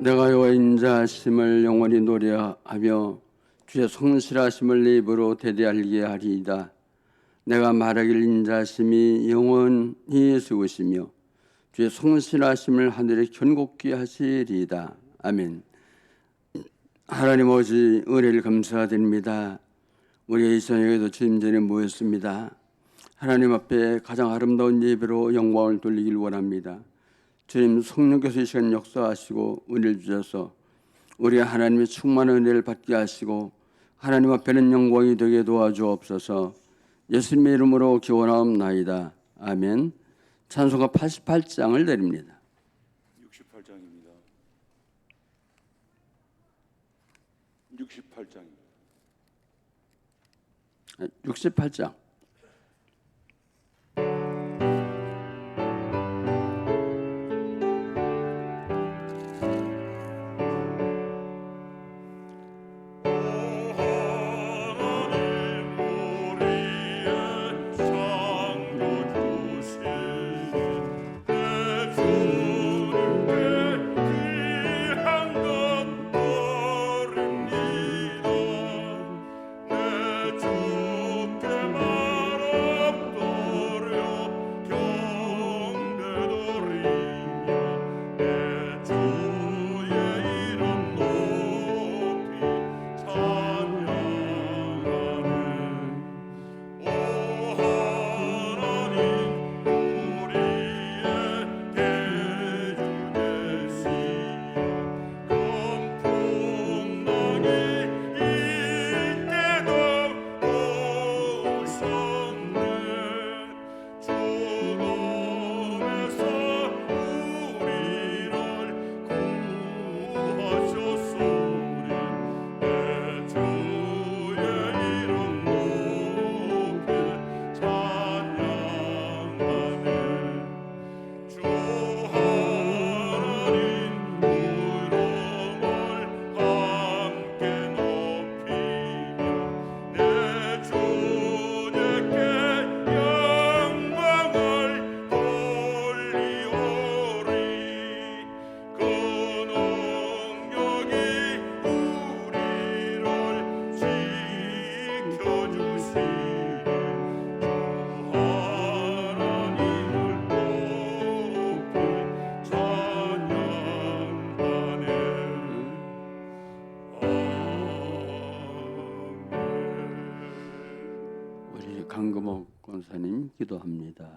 내가 여호와의 인자하심을 영원히 노래하며 주의 성실하심을 내 입으로 대대하게 하리이다. 내가 말하길 인자하심이 영원히 쓰으시며 주의 성실하심을 하늘에 견고히 하시리이다. 아멘. 하나님 아버지 은혜를 감사드립니다. 우리 이 저녁에도 주님 전에 모였습니다. 하나님 앞에 가장 아름다운 예배로 영광을 돌리길 원합니다. 주님 성령께서 이 시간 역사하시고 은혜를 주셔서 우리 하나님의 충만한 은혜를 받게 하시고 하나님 앞에는 영광이 되게 도와주옵소서. 예수님의 이름으로 기원하옵나이다. 아멘. 찬송가 88장을 드립니다. 68장입니다. 68장입니다. 68장. 강금옥 권사님 기도합니다.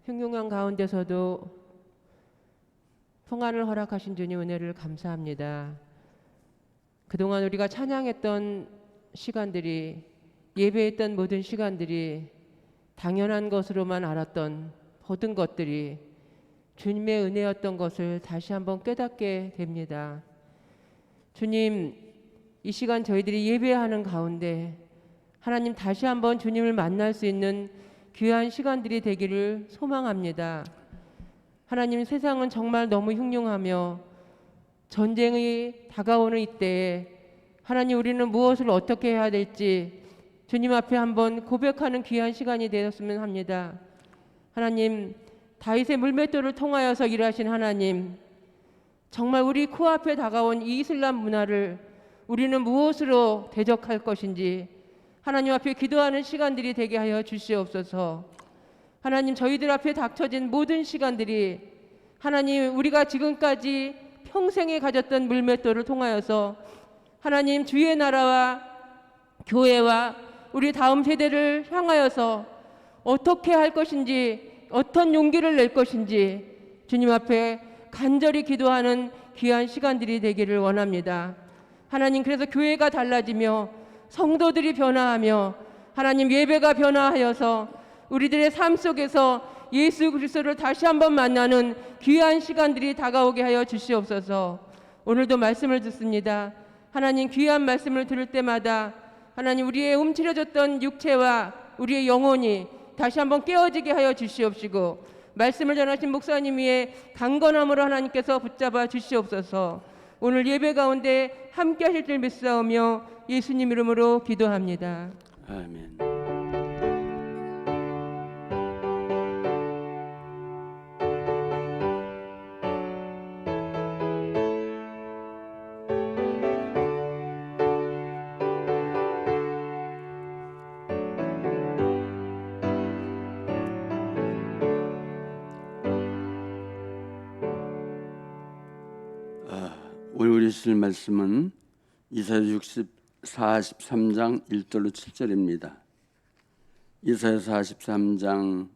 흉흉한 가운데서도 평안을 허락하신 주님 은혜를 감사합니다. 그동안 우리가 찬양했던 시간들이, 예배했던 모든 시간들이 당연한 것으로만 알았던 모든 것들이 주님의 은혜였던 것을 다시 한번 깨닫게 됩니다. 주님, 이 시간 저희들이 예배하는 가운데 하나님 다시 한번 주님을 만날 수 있는 귀한 시간들이 되기를 소망합니다. 하나님, 세상은 정말 너무 흉흉하며 전쟁이 다가오는 이때에 하나님, 우리는 무엇을 어떻게 해야 될지 주님 앞에 한번 고백하는 귀한 시간이 되었으면 합니다. 하나님, 다윗의 물맷돌을 통하여서 일하신 하나님, 정말 우리 코앞에 다가온 이 이슬람 문화를 우리는 무엇으로 대적할 것인지 하나님 앞에 기도하는 시간들이 되게 하여 주시옵소서. 하나님, 저희들 앞에 닥쳐진 모든 시간들이 하나님, 우리가 지금까지 평생에 가졌던 물맷돌을 통하여서 하나님, 주의 나라와 교회와 우리 다음 세대를 향하여서 어떻게 할 것인지, 어떤 용기를 낼 것인지 주님 앞에 간절히 기도하는 귀한 시간들이 되기를 원합니다. 하나님, 그래서 교회가 달라지며 성도들이 변화하며 하나님, 예배가 변화하여서 우리들의 삶 속에서 예수 그리스도를 다시 한번 만나는 귀한 시간들이 다가오게 하여 주시옵소서. 오늘도 말씀을 듣습니다. 하나님, 귀한 말씀을 들을 때마다 하나님, 우리의 움츠려졌던 육체와 우리의 영혼이 다시 한번 깨어지게 하여 주시옵시고, 말씀을 전하신 목사님 위에 강건함으로 하나님께서 붙잡아 주시옵소서. 오늘 예배 가운데 함께 하실 줄 믿사오며 예수님 이름으로 기도합니다. 아멘. 오늘 우리 실 말씀은 이사야 43장 1절로 7절입니다. 이사야 43장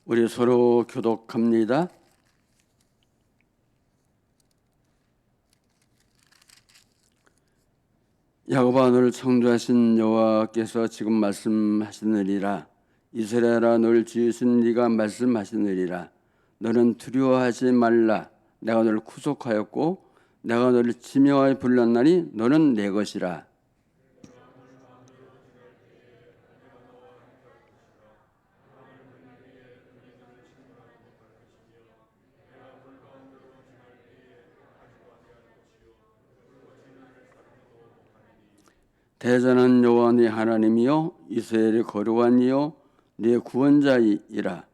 우리 서로 교독합니다. 야곱아, 너를 창조하신 여호와께서 지금 말씀하시느니라. 이스라엘아, 너를 지으신 네가 말씀하시느니라. 너는 두려워하지 말라. 내가 너를 구속하였고 내가 너를 지명하여 불렀나니 너는 내 것이라. 대전한 여호와 네 하나님이요 이스라엘의 거룩한 이요 네 구원자이라.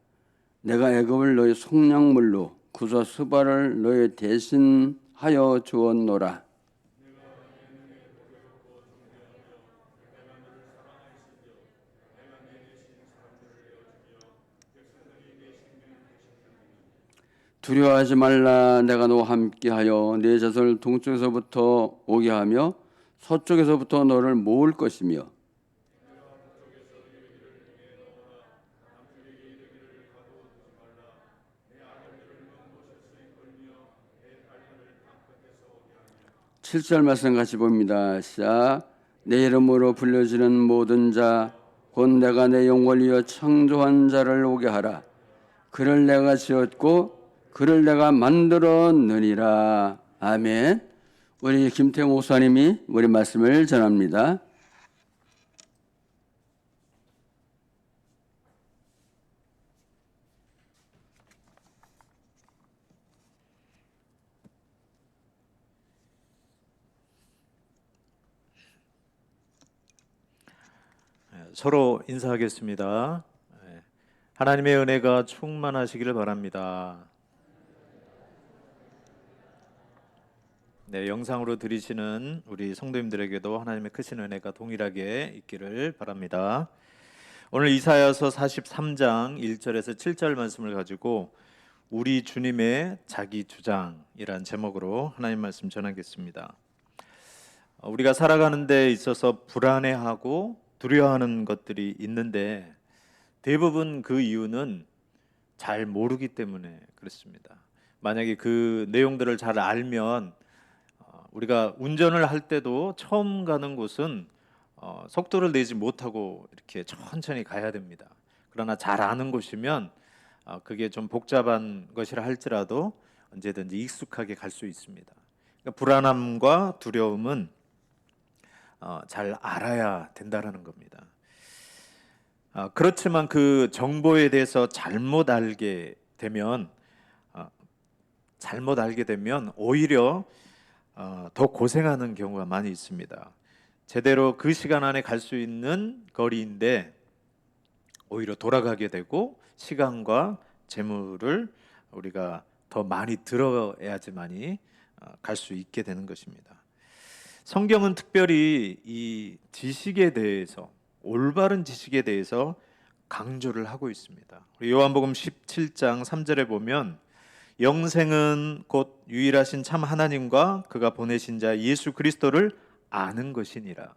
내가 애굽을 너의 속량물로 구서 스바를 너의 대신하여 주었노라. 두려워하지 말라. 내가 너와 함께하여 네 자손을 동쪽에서부터 오게 하며 서쪽에서부터 너를 모을 것이며 칠절 말씀 같이 봅니다. 시작. 내 이름으로 불려지는 모든 자 곧 내가 내 영광을 위하여 창조한 자를 오게 하라. 그를 내가 지었고 그를 내가 만들었느니라. 아멘. 우리 김태형 목사님이 우리 말씀을 전합니다. 서로 인사하겠습니다. 하나님의 은혜가 충만하시기를 바랍니다. 네, 영상으로 들으시는 우리 성도님들에게도 하나님의 크신 은혜가 동일하게 있기를 바랍니다. 오늘 이사야서 43장 1절에서 7절 말씀을 가지고 우리 주님의 자기 주장이란 제목으로 하나님 말씀 전하겠습니다. 우리가 살아가는 데 있어서 불안해하고 두려워하는 것들이 있는데 대부분 그 이유는 잘 모르기 때문에 그렇습니다. 만약에 그 내용들을 잘 알면 우리가 운전을 할 때도 처음 가는 곳은 속도를 내지 못하고 이렇게 천천히 가야 됩니다. 그러나 잘 아는 곳이면 그게 좀 복잡한 것이라 할지라도 언제든지 익숙하게 갈 수 있습니다. 그러니까 불안함과 두려움은 잘 알아야 된다라는 겁니다. 그렇지만 그 정보에 대해서 잘못 알게 되면 오히려 더 고생하는 경우가 많이 있습니다. 제대로 그 시간 안에 갈 수 있는 거리인데 오히려 돌아가게 되고 시간과 재물을 우리가 더 많이 들어야지만이 갈 수 있게 되는 것입니다. 성경은 특별히 이 지식에 대해서, 올바른 지식에 대해서 강조를 하고 있습니다. 요한복음 17장 3절에 보면 영생은 곧 유일하신 참 하나님과 그가 보내신 자 예수 그리스도를 아는 것이니라.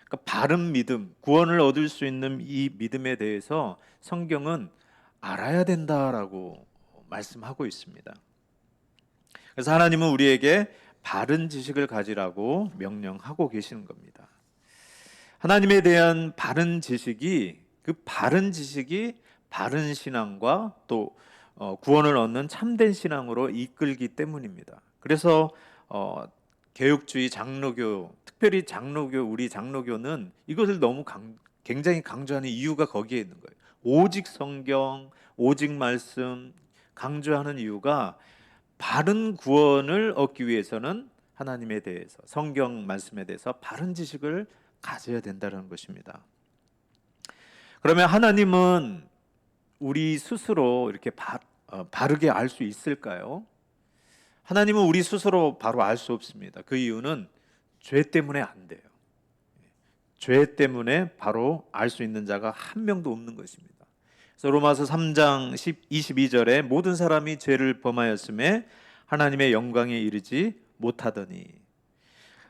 그러니까 바른 믿음, 구원을 얻을 수 있는 이 믿음에 대해서 성경은 알아야 된다라고 말씀하고 있습니다. 그래서 하나님은 우리에게 바른 지식을 가지라고 명령하고 계시는 겁니다. 하나님에 대한 바른 지식이 바른 신앙과 또 구원을 얻는 참된 신앙으로 이끌기 때문입니다. 그래서 개혁주의 장로교, 특별히 우리 장로교는 이것을 너무 굉장히 강조하는 이유가 거기에 있는 거예요. 오직 성경, 오직 말씀 강조하는 이유가 바른 구원을 얻기 위해서는 하나님에 대해서, 성경 말씀에 대해서 바른 지식을 가져야 된다는 것입니다. 그러면 하나님은 우리 스스로 이렇게 바르게 알 수 있을까요? 하나님은 우리 스스로 바로 알 수 없습니다. 그 이유는 죄 때문에 안 돼요. 죄 때문에 바로 알 수 있는 자가 한 명도 없는 것입니다. 그래서 로마서 3장 22절에 모든 사람이 죄를 범하였음에 하나님의 영광에 이르지 못하더니,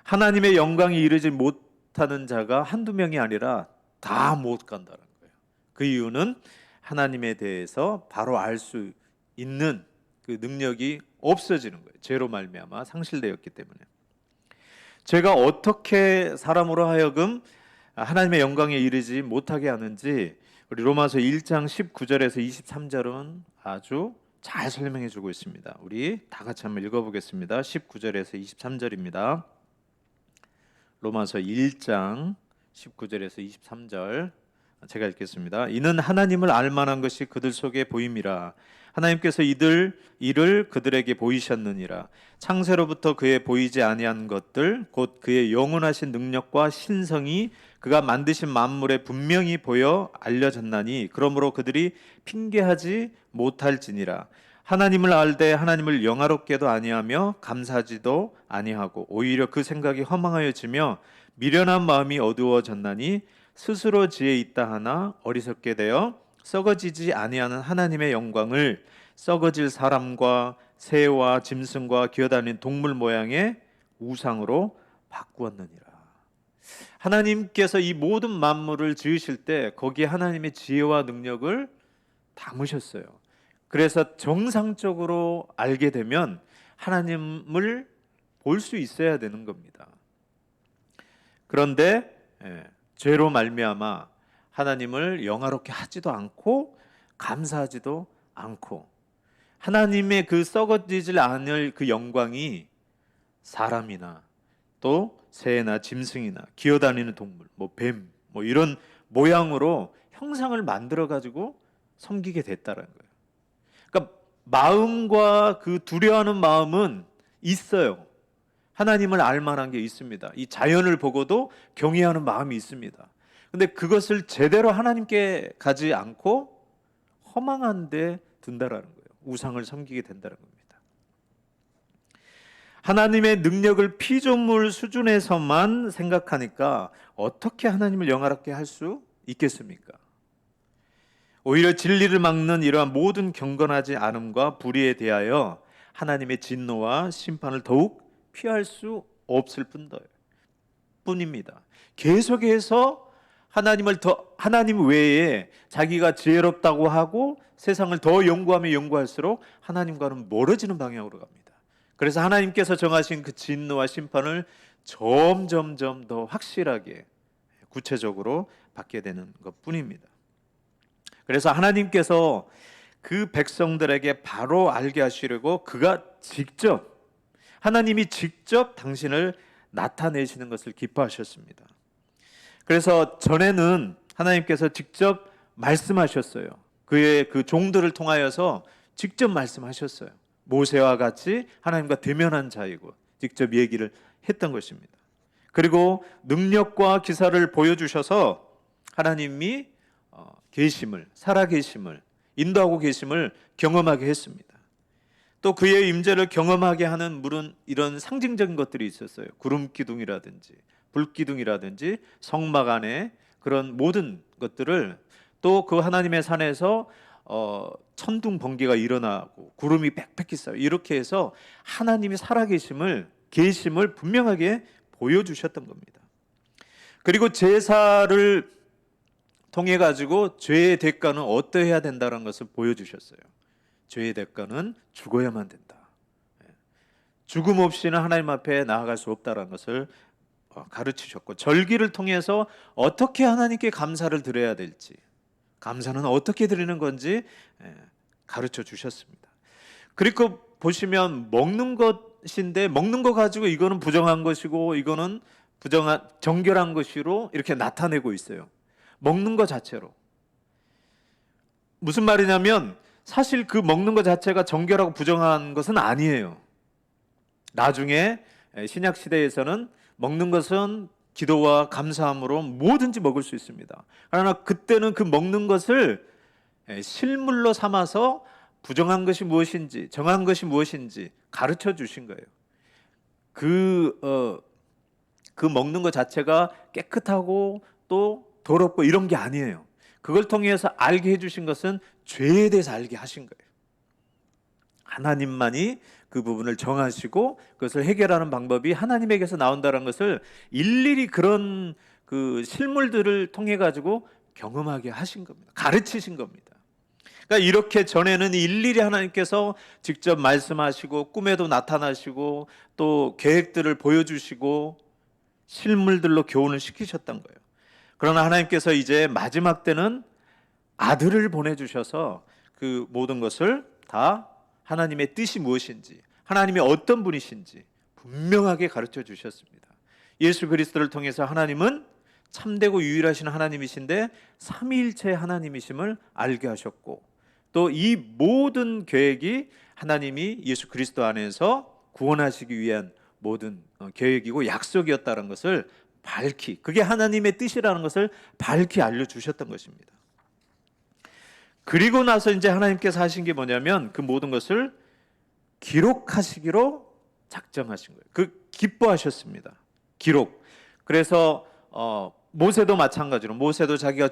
하나님의 영광에 이르지 못하는 자가 한두 명이 아니라 다 못 간다는 거예요. 그 이유는 하나님에 대해서 바로 알 수 있는 그 능력이 없어지는 거예요. 죄로 말미암아 상실되었기 때문에. 죄가 어떻게 사람으로 하여금 하나님의 영광에 이르지 못하게 하는지 우리 로마서 1장 19절에서 23절은 아주 잘 설명해 주고 있습니다. 우리 다 같이 한번 읽어보겠습니다. 19절에서 23절입니다. 로마서 1장 19절에서 23절 제가 읽겠습니다. 이는 하나님을 알만한 것이 그들 속에 보임이라. 하나님께서 이를 그들에게 보이셨느니라. 창세로부터 그의 보이지 아니한 것들 곧 그의 영원하신 능력과 신성이 그가 만드신 만물에 분명히 보여 알려졌나니 그러므로 그들이 핑계하지 못할지니라. 하나님을 알되 하나님을 영화롭게도 아니하며 감사하지도 아니하고 오히려 그 생각이 허망하여지며 미련한 마음이 어두워졌나니 스스로 지혜 있다 하나 어리석게 되어 썩어지지 아니하는 하나님의 영광을 썩어질 사람과 새와 짐승과 기어다니는 동물 모양의 우상으로 바꾸었느니라. 하나님께서 이 모든 만물을 지으실 때 거기에 하나님의 지혜와 능력을 담으셨어요. 그래서 정상적으로 알게 되면 하나님을 볼 수 있어야 되는 겁니다. 그런데 죄로 말미암아 하나님을 영화롭게 하지도 않고 감사하지도 않고 하나님의 그 썩어지질 않을 그 영광이 사람이나 또 새나 짐승이나 기어다니는 동물, 뱀, 이런 모양으로 형상을 만들어 가지고 섬기게 됐다는 거예요. 그러니까 마음과 그 두려워하는 마음은 있어요. 하나님을 알 만한 게 있습니다. 이 자연을 보고도 경외하는 마음이 있습니다. 근데 그것을 제대로 하나님께 가지 않고 허망한 데 둔다라는 거예요. 우상을 섬기게 된다는 겁니다. 하나님의 능력을 피조물 수준에서만 생각하니까 어떻게 하나님을 영화롭게 할 수 있겠습니까? 오히려 진리를 막는 이러한 모든 경건하지 않음과 불의에 대하여 하나님의 진노와 심판을 더욱 피할 수 없을 뿐입니다. 계속해서 하나님 외에 자기가 지혜롭다고 하고 세상을 더 연구하면 연구할수록 하나님과는 멀어지는 방향으로 갑니다. 그래서 하나님께서 정하신 그 진노와 심판을 점점점 더 확실하게 구체적으로 받게 되는 것뿐입니다. 그래서 하나님께서 그 백성들에게 바로 알게 하시려고 하나님이 직접 당신을 나타내시는 것을 기뻐하셨습니다. 그래서 전에는 하나님께서 직접 말씀하셨어요. 그의 그 종들을 통하여서 직접 말씀하셨어요. 모세와 같이 하나님과 대면한 자이고 직접 얘기를 했던 것입니다. 그리고 능력과 기사를 보여주셔서 하나님이 살아계심을 인도하고 계심을 경험하게 했습니다. 또 그의 임재를 경험하게 하는 이런 상징적인 것들이 있었어요. 구름 기둥이라든지 불 기둥이라든지 성막 안에 그런 모든 것들을 또 그 하나님의 산에서 천둥 번개가 일어나고 구름이 빽빽히 쌓여 이렇게 해서 하나님이 살아계심을 분명하게 보여주셨던 겁니다. 그리고 제사를 통해 가지고 죄의 대가는 어떠해야 된다는 것을 보여주셨어요. 죄의 대가는 죽어야만 된다. 죽음 없이는 하나님 앞에 나아갈 수 없다는 것을 가르치셨고 절기를 통해서 어떻게 하나님께 감사를 드려야 될지 감사는 어떻게 드리는 건지 가르쳐 주셨습니다. 그리고 보시면 먹는 것인데 먹는 거 가지고 이거는 부정한 것이고 이거는 정결한 것으로 이렇게 나타내고 있어요. 먹는 것 자체로. 무슨 말이냐면 사실 그 먹는 것 자체가 정결하고 부정한 것은 아니에요. 나중에 신약 시대에서는 먹는 것은 기도와 감사함으로 뭐든지 먹을 수 있습니다. 그러나 그때는 그 먹는 것을 실물로 삼아서 부정한 것이 무엇인지 정한 것이 무엇인지 가르쳐 주신 거예요. 그 그 먹는 것 자체가 깨끗하고 또 더럽고 이런 게 아니에요. 그걸 통해서 알게 해주신 것은 죄에 대해서 알게 하신 거예요. 하나님만이 그 부분을 정하시고 그것을 해결하는 방법이 하나님에게서 나온다는 것을 일일이 그런 그 실물들을 통해 가지고 경험하게 하신 겁니다. 가르치신 겁니다. 그러니까 이렇게 전에는 일일이 하나님께서 직접 말씀하시고 꿈에도 나타나시고 또 계획들을 보여주시고 실물들로 교훈을 시키셨던 거예요. 그러나 하나님께서 이제 마지막 때는 아들을 보내주셔서 그 모든 것을 다 하나님의 뜻이 무엇인지, 하나님이 어떤 분이신지 분명하게 가르쳐 주셨습니다. 예수 그리스도를 통해서 하나님은 참되고 유일하신 하나님이신데 삼위일체 하나님이심을 알게 하셨고, 또 이 모든 계획이 하나님이 예수 그리스도 안에서 구원하시기 위한 모든 계획이고 약속이었다는 것을 밝히, 그게 하나님의 뜻이라는 것을 밝히 알려주셨던 것입니다. 그리고 나서 이제 하나님께서 하신 게 뭐냐면 그 모든 것을 기록하시기로 작정하신 거예요. 그 기뻐하셨습니다. 기록. 그래서 모세도 마찬가지로, 모세도 자기가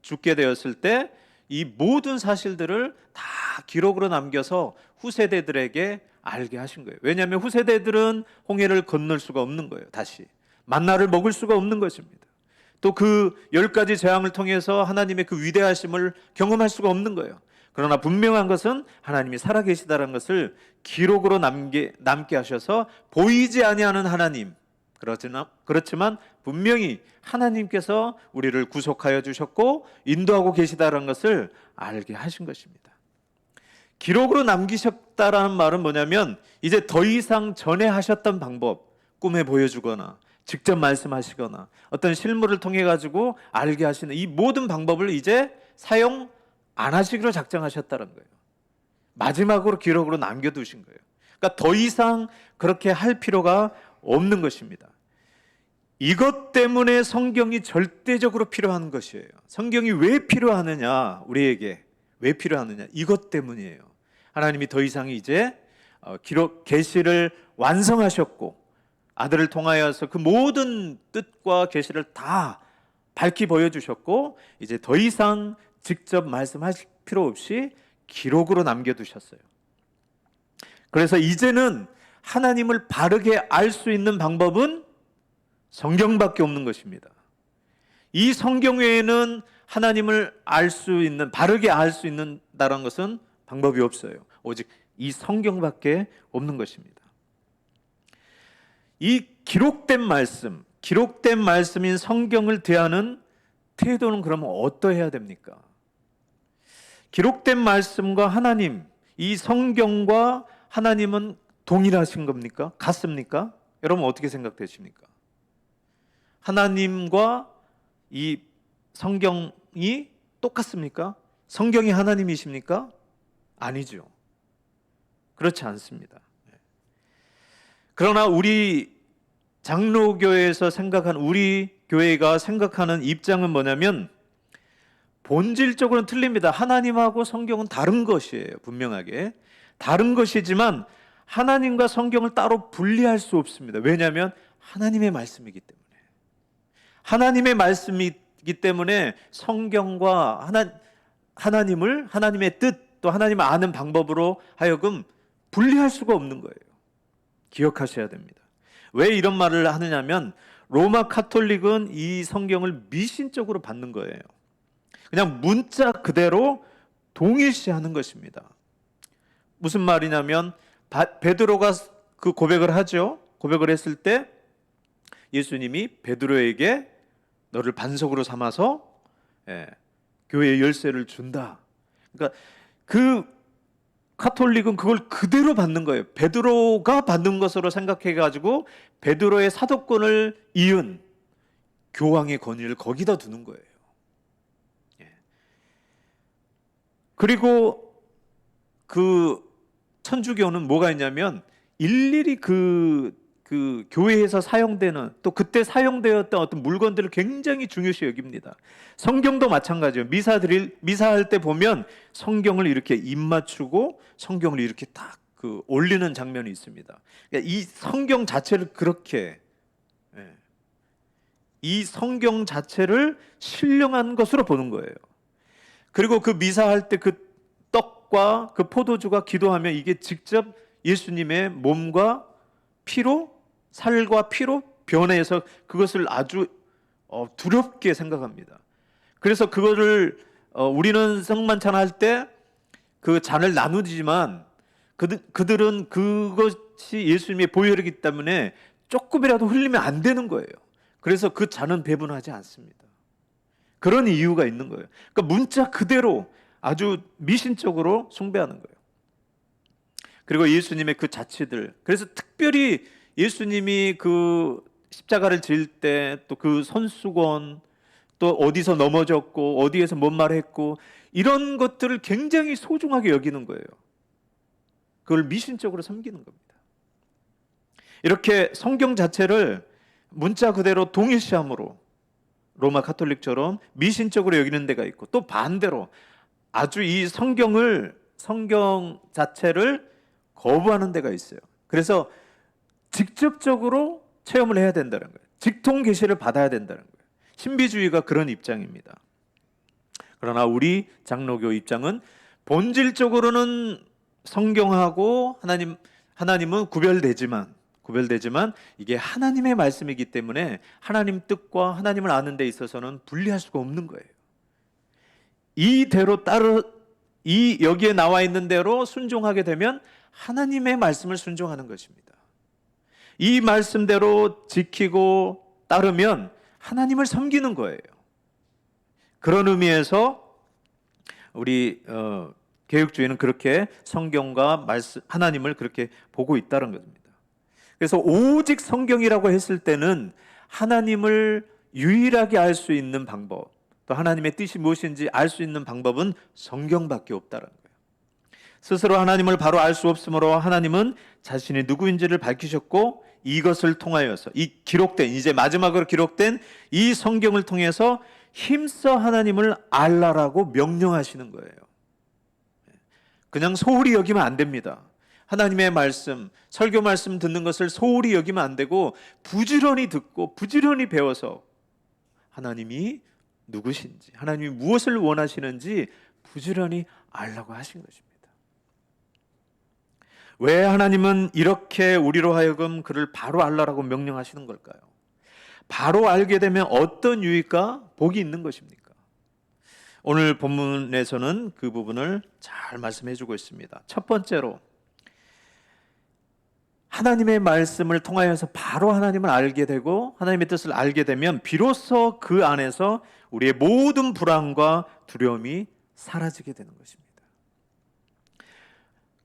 죽게 되었을 때 이 모든 사실들을 다 기록으로 남겨서 후세대들에게 알게 하신 거예요. 왜냐하면 후세대들은 홍해를 건널 수가 없는 거예요. 다시 만나를 먹을 수가 없는 것입니다. 또 그 10가지 재앙을 통해서 하나님의 그 위대하심을 경험할 수가 없는 거예요. 그러나 분명한 것은 하나님이 살아계시다는 것을 기록으로 남게 하셔서 보이지 아니하는 하나님, 그렇지만 분명히 하나님께서 우리를 구속하여 주셨고 인도하고 계시다는 것을 알게 하신 것입니다. 기록으로 남기셨다라는 말은 뭐냐면 이제 더 이상 전에 하셨던 방법, 꿈에 보여주거나 직접 말씀하시거나 어떤 실물을 통해 가지고 알게 하시는 이 모든 방법을 이제 사용 안 하시기로 작정하셨다는 거예요. 마지막으로 기록으로 남겨두신 거예요. 그러니까 더 이상 그렇게 할 필요가 없는 것입니다. 이것 때문에 성경이 절대적으로 필요한 것이에요. 성경이 왜 필요하느냐, 우리에게 왜 필요하느냐, 이것 때문이에요. 하나님이 더 이상 이제 기록 계시를 완성하셨고 아들을 통하여서 그 모든 뜻과 계시를 다 밝히 보여주셨고 이제 더 이상 직접 말씀하실 필요 없이 기록으로 남겨두셨어요. 그래서 이제는 하나님을 바르게 알 수 있는 방법은 성경밖에 없는 것입니다. 이 성경 외에는 하나님을 알 수 있는, 바르게 알 수 있는다는 것은 방법이 없어요. 오직 이 성경밖에 없는 것입니다. 이 기록된 말씀인 성경을 대하는 태도는 그러면 어떠해야 됩니까? 기록된 말씀과 하나님, 이 성경과 하나님은 동일하신 겁니까? 같습니까? 여러분 어떻게 생각되십니까? 하나님과 이 성경이 똑같습니까? 성경이 하나님이십니까? 아니죠. 그렇지 않습니다. 그러나 우리 장로교회에서 생각하는, 우리 교회가 생각하는 입장은 뭐냐면 본질적으로는 틀립니다. 하나님하고 성경은 다른 것이에요. 분명하게 다른 것이지만 하나님과 성경을 따로 분리할 수 없습니다. 왜냐하면 하나님의 말씀이기 때문에. 하나님의 말씀이기 때문에 성경과 하나님을, 하나님의 뜻, 또 하나님을 아는 방법으로 하여금 분리할 수가 없는 거예요. 기억하셔야 됩니다. 왜 이런 말을 하느냐면 로마 카톨릭은 이 성경을 미신적으로 받는 거예요. 그냥 문자 그대로 동일시하는 것입니다. 무슨 말이냐면 베드로가 그 고백을 하죠. 고백을 했을 때 예수님이 베드로에게 너를 반석으로 삼아서 교회의 열쇠를 준다. 그러니까 그 카톨릭은 그걸 그대로 받는 거예요. 베드로가 받는 것으로 생각해가지고 베드로의 사도권을 이은 교황의 권위를 거기다 두는 거예요. 그리고 그 천주교는 뭐가 있냐면 일일이 그 교회에서 사용되는, 또 그때 사용되었던 어떤 물건들을 굉장히 중요시 여깁니다. 성경도 마찬가지예요. 미사할 때 보면 성경을 이렇게 입 맞추고 성경을 이렇게 딱 올리는 장면이 있습니다. 그러니까 이 성경 자체를 그렇게 이 성경 자체를 신령한 것으로 보는 거예요. 그리고 그 미사할 때 그 떡과 그 포도주가 기도하면 이게 직접 예수님의 몸과 피로, 살과 피로 변해서 그것을 아주 두렵게 생각합니다. 그래서 그거를 우리는 성만찬 할 때 그 잔을 나누지만 그들은 그것이 예수님의 보혈이기 때문에 조금이라도 흘리면 안 되는 거예요. 그래서 그 잔은 배분하지 않습니다. 그런 이유가 있는 거예요. 그러니까 문자 그대로 아주 미신적으로 숭배하는 거예요. 그리고 예수님의 그 자취들, 그래서 특별히 예수님이 그 십자가를 질 때 또 그 손수건, 또 어디서 넘어졌고 어디에서 뭔 말을 했고 이런 것들을 굉장히 소중하게 여기는 거예요. 그걸 미신적으로 섬기는 겁니다. 이렇게 성경 자체를 문자 그대로 동일시함으로 로마 가톨릭처럼 미신적으로 여기는 데가 있고, 또 반대로 아주 이 성경 자체를 거부하는 데가 있어요. 그래서 직접적으로 체험을 해야 된다는 거예요. 직통 계시를 받아야 된다는 거예요. 신비주의가 그런 입장입니다. 그러나 우리 장로교 입장은 본질적으로는 성경하고 하나님은 구별되지만 이게 하나님의 말씀이기 때문에 하나님 뜻과 하나님을 아는 데 있어서는 분리할 수가 없는 거예요. 여기에 나와 있는 대로 순종하게 되면 하나님의 말씀을 순종하는 것입니다. 이 말씀대로 지키고 따르면 하나님을 섬기는 거예요. 그런 의미에서 우리 개혁주의는 그렇게 성경과 하나님을 그렇게 보고 있다는 겁니다. 그래서 오직 성경이라고 했을 때는 하나님을 유일하게 알 수 있는 방법, 또 하나님의 뜻이 무엇인지 알 수 있는 방법은 성경밖에 없다는 거예요. 스스로 하나님을 바로 알 수 없으므로 하나님은 자신이 누구인지를 밝히셨고, 이것을 통하여서 이제 마지막으로 기록된 이 성경을 통해서 힘써 하나님을 알라라고 명령하시는 거예요. 그냥 소홀히 여기면 안 됩니다. 하나님의 말씀, 설교 말씀 듣는 것을 소홀히 여기면 안 되고 부지런히 듣고 부지런히 배워서 하나님이 누구신지, 하나님이 무엇을 원하시는지 부지런히 알라고 하신 것입니다. 왜 하나님은 이렇게 우리로 하여금 그를 바로 알라라고 명령하시는 걸까요? 바로 알게 되면 어떤 유익과 복이 있는 것입니까? 오늘 본문에서는 그 부분을 잘 말씀해 주고 있습니다. 첫 번째로, 하나님의 말씀을 통하여서 바로 하나님을 알게 되고 하나님의 뜻을 알게 되면 비로소 그 안에서 우리의 모든 불안과 두려움이 사라지게 되는 것입니다.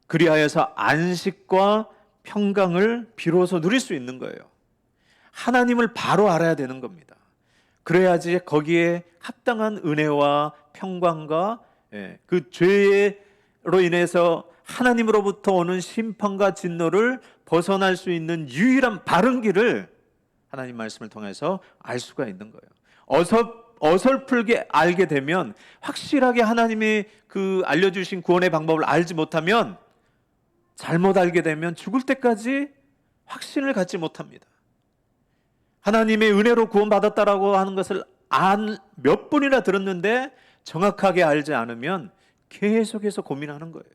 그리하여서 안식과 평강을 비로소 누릴 수 있는 거예요. 하나님을 바로 알아야 되는 겁니다. 그래야지 거기에 합당한 은혜와 평강과 그 죄로 인해서 하나님으로부터 오는 심판과 진노를 벗어날 수 있는 유일한 바른 길을 하나님 말씀을 통해서 알 수가 있는 거예요. 어설프게 알게 되면, 확실하게 하나님이 그 알려주신 구원의 방법을 알지 못하면, 잘못 알게 되면 죽을 때까지 확신을 갖지 못합니다. 하나님의 은혜로 구원받았다라고 하는 것을 몇 번이나 들었는데 정확하게 알지 않으면 계속해서 고민하는 거예요.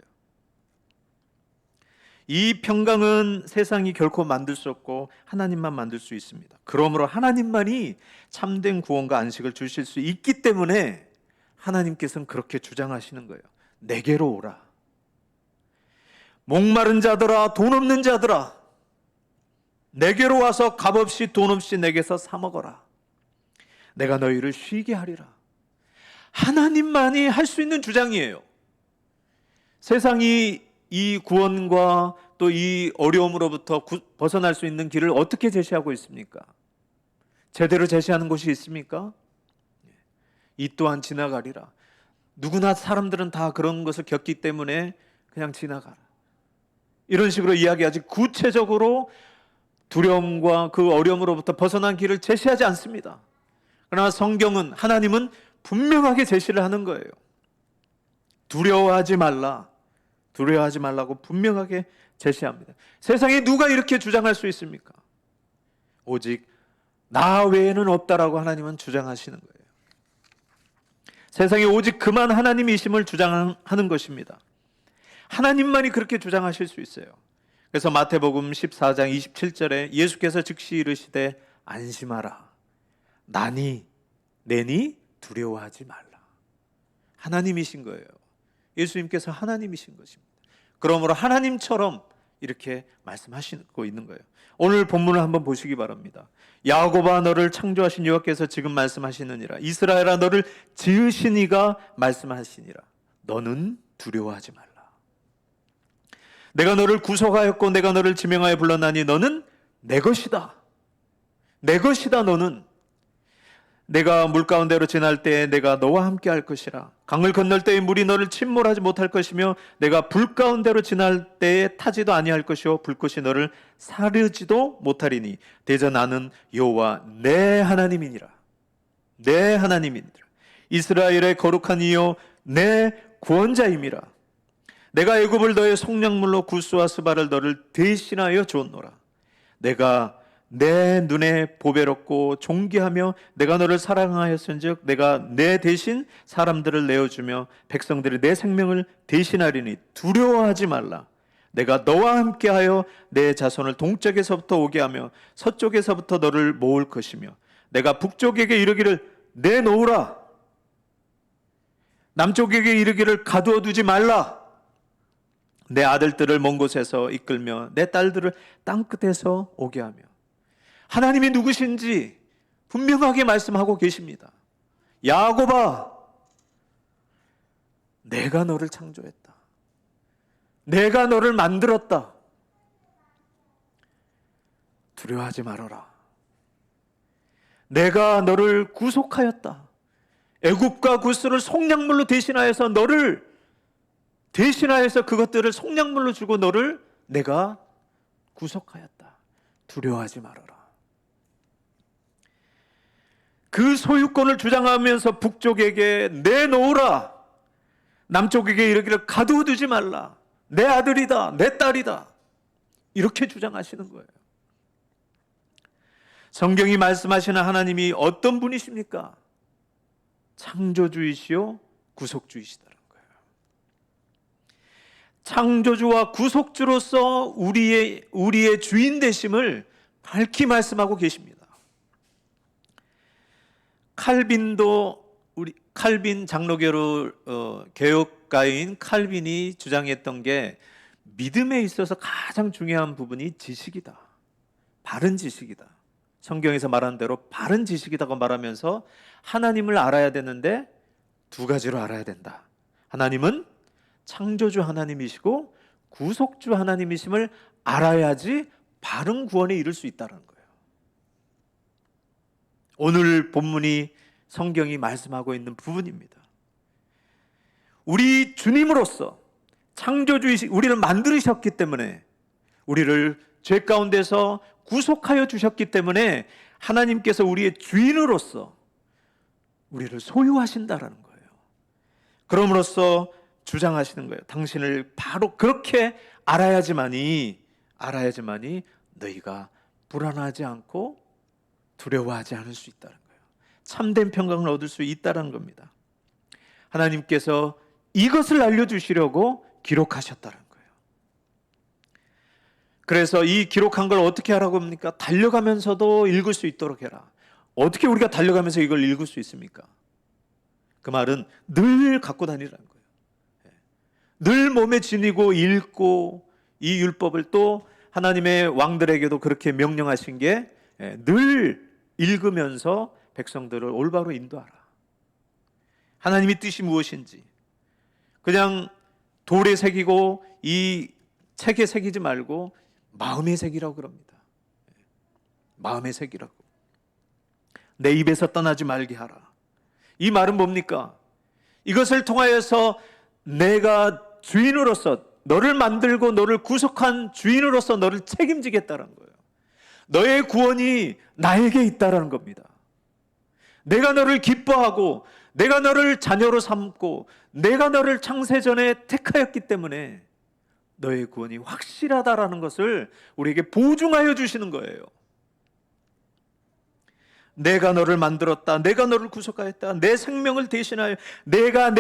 이 평강은 세상이 결코 만들 수 없고 하나님만 만들 수 있습니다. 그러므로 하나님만이 참된 구원과 안식을 주실 수 있기 때문에 하나님께서는 그렇게 주장하시는 거예요. 내게로 오라. 목마른 자들아, 돈 없는 자들아, 내게로 와서 값없이 돈 없이 내게서 사 먹어라. 내가 너희를 쉬게 하리라. 하나님만이 할 수 있는 주장이에요. 세상이 이 구원과 또 이 어려움으로부터 벗어날 수 있는 길을 어떻게 제시하고 있습니까? 제대로 제시하는 곳이 있습니까? 이 또한 지나가리라. 누구나 사람들은 다 그런 것을 겪기 때문에 그냥 지나가라. 이런 식으로 이야기하지 구체적으로 두려움과 그 어려움으로부터 벗어난 길을 제시하지 않습니다. 그러나 성경은, 하나님은 분명하게 제시를 하는 거예요. 두려워하지 말라고 분명하게 제시합니다. 세상에 누가 이렇게 주장할 수 있습니까? 오직 나 외에는 없다라고 하나님은 주장하시는 거예요. 세상에 오직 그만 하나님이심을 주장하는 것입니다. 하나님만이 그렇게 주장하실 수 있어요. 그래서 마태복음 14장 27절에 예수께서 즉시 이르시되 안심하라. 나니 내니 두려워하지 말라. 하나님이신 거예요. 예수님께서 하나님이신 것입니다. 그러므로 하나님처럼 이렇게 말씀하시고 있는 거예요. 오늘 본문을 한번 보시기 바랍니다. 야곱아 너를 창조하신 여호와께서 지금 말씀하시느니라. 이스라엘아 너를 지으신 이가 말씀하시니라. 너는 두려워하지 말라. 내가 너를 구속하였고 내가 너를 지명하여 불렀나니 너는 내 것이다. 내 것이다 너는. 내가 물 가운데로 지날 때에 내가 너와 함께 할 것이라. 강을 건널 때에 물이 너를 침몰하지 못할 것이며 내가 불 가운데로 지날 때에 타지도 아니할 것이요 불꽃이 너를 사르지도 못하리니 대저 나는 여호와 내 하나님이니라. 내 하나님이니라. 이스라엘의 거룩한 이요 내 구원자임이라. 내가 애굽을 너의 속량물로 구스와 스바를 너를 대신하여 주었노라. 내가 내 눈에 보배롭고 존귀하며 내가 너를 사랑하였은즉 내가 내 대신 사람들을 내어주며 백성들이 내 생명을 대신하리니 두려워하지 말라. 내가 너와 함께하여 내 자손을 동쪽에서부터 오게 하며 서쪽에서부터 너를 모을 것이며 내가 북쪽에게 이르기를 내놓으라. 남쪽에게 이르기를 가두어 두지 말라. 내 아들들을 먼 곳에서 이끌며 내 딸들을 땅끝에서 오게 하며. 하나님이 누구신지 분명하게 말씀하고 계십니다. 야곱아, 내가 너를 창조했다. 내가 너를 만들었다. 두려워하지 말아라. 내가 너를 구속하였다. 애굽과 구스를 속량물로 대신하여서 너를 대신하여서 그것들을 속량물로 주고 너를 내가 구속하였다. 두려워하지 말아라. 그 소유권을 주장하면서 북쪽에게 내놓으라. 남쪽에게 이르기를 가두어두지 말라. 내 아들이다. 내 딸이다. 이렇게 주장하시는 거예요. 성경이 말씀하시는 하나님이 어떤 분이십니까? 창조주이시요 구속주이시다는 거예요. 창조주와 구속주로서 우리의 주인 되심을 밝히 말씀하고 계십니다. 칼빈 장로교로 개혁가인 칼빈이 주장했던 게 믿음에 있어서 가장 중요한 부분이 지식이다. 바른 지식이다. 성경에서 말하는 대로 바른 지식이라고 말하면서 하나님을 알아야 되는데 두 가지로 알아야 된다. 하나님은 창조주 하나님이시고 구속주 하나님이심을 알아야지 바른 구원에 이를 수 있다는 거예요. 오늘 본문이 성경이 말씀하고 있는 부분입니다. 우리 주님으로서 창조주이신 우리를 만드셨기 때문에 우리를 죄 가운데서 구속하여 주셨기 때문에 하나님께서 우리의 주인으로서 우리를 소유하신다라는 거예요. 그럼으로써 주장하시는 거예요. 당신을 바로 그렇게 알아야지만이 너희가 불안하지 않고 두려워하지 않을 수 있다는 거예요. 참된 평강을 얻을 수 있다는 겁니다. 하나님께서 이것을 알려주시려고 기록하셨다는 거예요. 그래서 이 기록한 걸 어떻게 하라고 합니까? 달려가면서도 읽을 수 있도록 해라. 어떻게 우리가 달려가면서 이걸 읽을 수 있습니까? 그 말은 늘 갖고 다니라는 거예요. 늘 몸에 지니고 읽고 이 율법을 또 하나님의 왕들에게도 그렇게 명령하신 게 늘 읽으면서 백성들을 올바로 인도하라. 하나님의 뜻이 무엇인지 그냥 돌에 새기고 이 책에 새기지 말고 마음에 새기라고 그럽니다. 마음에 새기라고. 내 입에서 떠나지 말게 하라. 이 말은 뭡니까? 이것을 통하여서 내가 주인으로서 너를 만들고 너를 구속한 주인으로서 너를 책임지겠다는 거예요. 너의 구원이 나에게 있다는 겁니다. 내가 너를 기뻐하고 내가 너를 자녀로 삼고 내가 너를 창세전에 택하였기 때문에 너의 구원이 확실하다라는 것을 우리에게 보증하여 주시는 거예요. 내가 너를 만들었다. 내가 너를 구속하였다. 내 생명을 대신하여 내가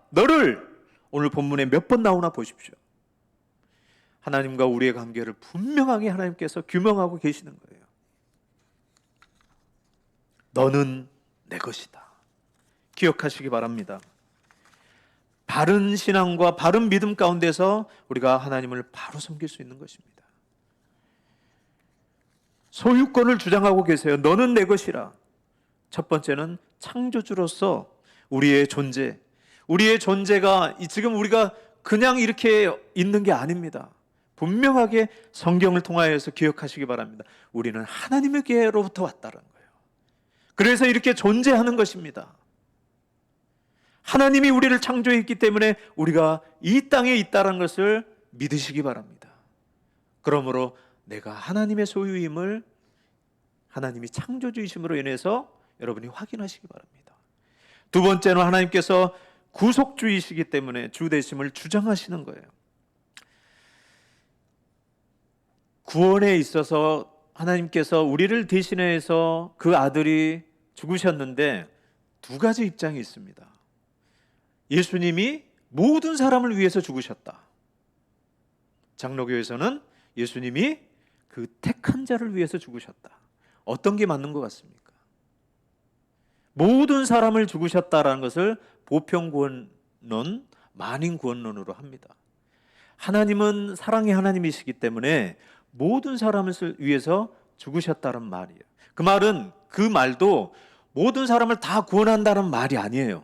너를 오늘 본문에 몇 번 나오나 보십시오. 하나님과 우리의 관계를 분명하게 하나님께서 규명하고 계시는 거예요. 너는 내 것이다. 기억하시기 바랍니다. 바른 신앙과 바른 믿음 가운데서 우리가 하나님을 바로 섬길 수 있는 것입니다. 소유권을 주장하고 계세요. 너는 내 것이라. 첫 번째는 창조주로서 우리의 존재가 지금 우리가 그냥 이렇게 있는 게 아닙니다. 분명하게 성경을 통하여서 기억하시기 바랍니다. 우리는 하나님에게로부터 왔다는 거예요. 그래서 이렇게 존재하는 것입니다. 하나님이 우리를 창조했기 때문에 우리가 이 땅에 있다는 것을 믿으시기 바랍니다. 그러므로 내가 하나님의 소유임을 하나님이 창조주이심으로 인해서 여러분이 확인하시기 바랍니다. 두 번째는 하나님께서 구속주이시기 때문에 주되심을 주장하시는 거예요. 구원에 있어서 하나님께서 우리를 대신해서 그 아들이 죽으셨는데 두 가지 입장이 있습니다. 예수님이 모든 사람을 위해서 죽으셨다. 장로교에서는 예수님이 그 택한 자를 위해서 죽으셨다. 어떤 게 맞는 것 같습니까? 모든 사람을 죽으셨다라는 것을 보편구원론, 만인구원론으로 합니다. 하나님은 사랑의 하나님이시기 때문에 모든 사람을 위해서 죽으셨다는 말이에요. 그 말도 모든 사람을 다 구원한다는 말이 아니에요.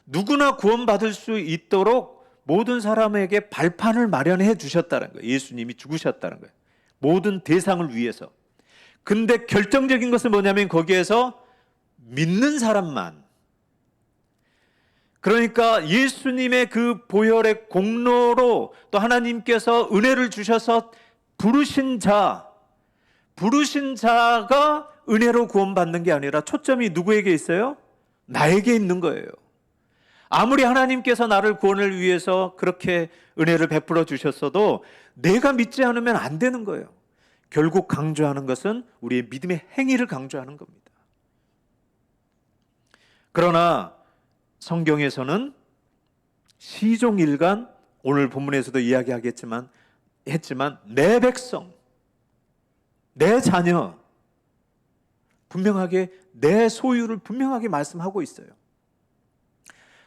누구나 구원받을 수 있도록 모든 사람에게 발판을 마련해 주셨다는 거예요. 예수님이 죽으셨다는 거예요. 모든 대상을 위해서. 근데 결정적인 것은 뭐냐면 거기에서 믿는 사람만, 그러니까 예수님의 그 보혈의 공로로 또 하나님께서 은혜를 주셔서 부르신 자가 은혜로 구원받는 게 아니라 초점이 누구에게 있어요? 나에게 있는 거예요. 아무리 하나님께서 나를 구원을 위해서 그렇게 은혜를 베풀어 주셨어도 내가 믿지 않으면 안 되는 거예요. 결국 강조하는 것은 우리의 믿음의 행위를 강조하는 겁니다. 그러나 성경에서는 시종일관, 오늘 본문에서도 이야기하겠지만 내 백성, 내 자녀, 분명하게 내 소유를 분명하게 말씀하고 있어요.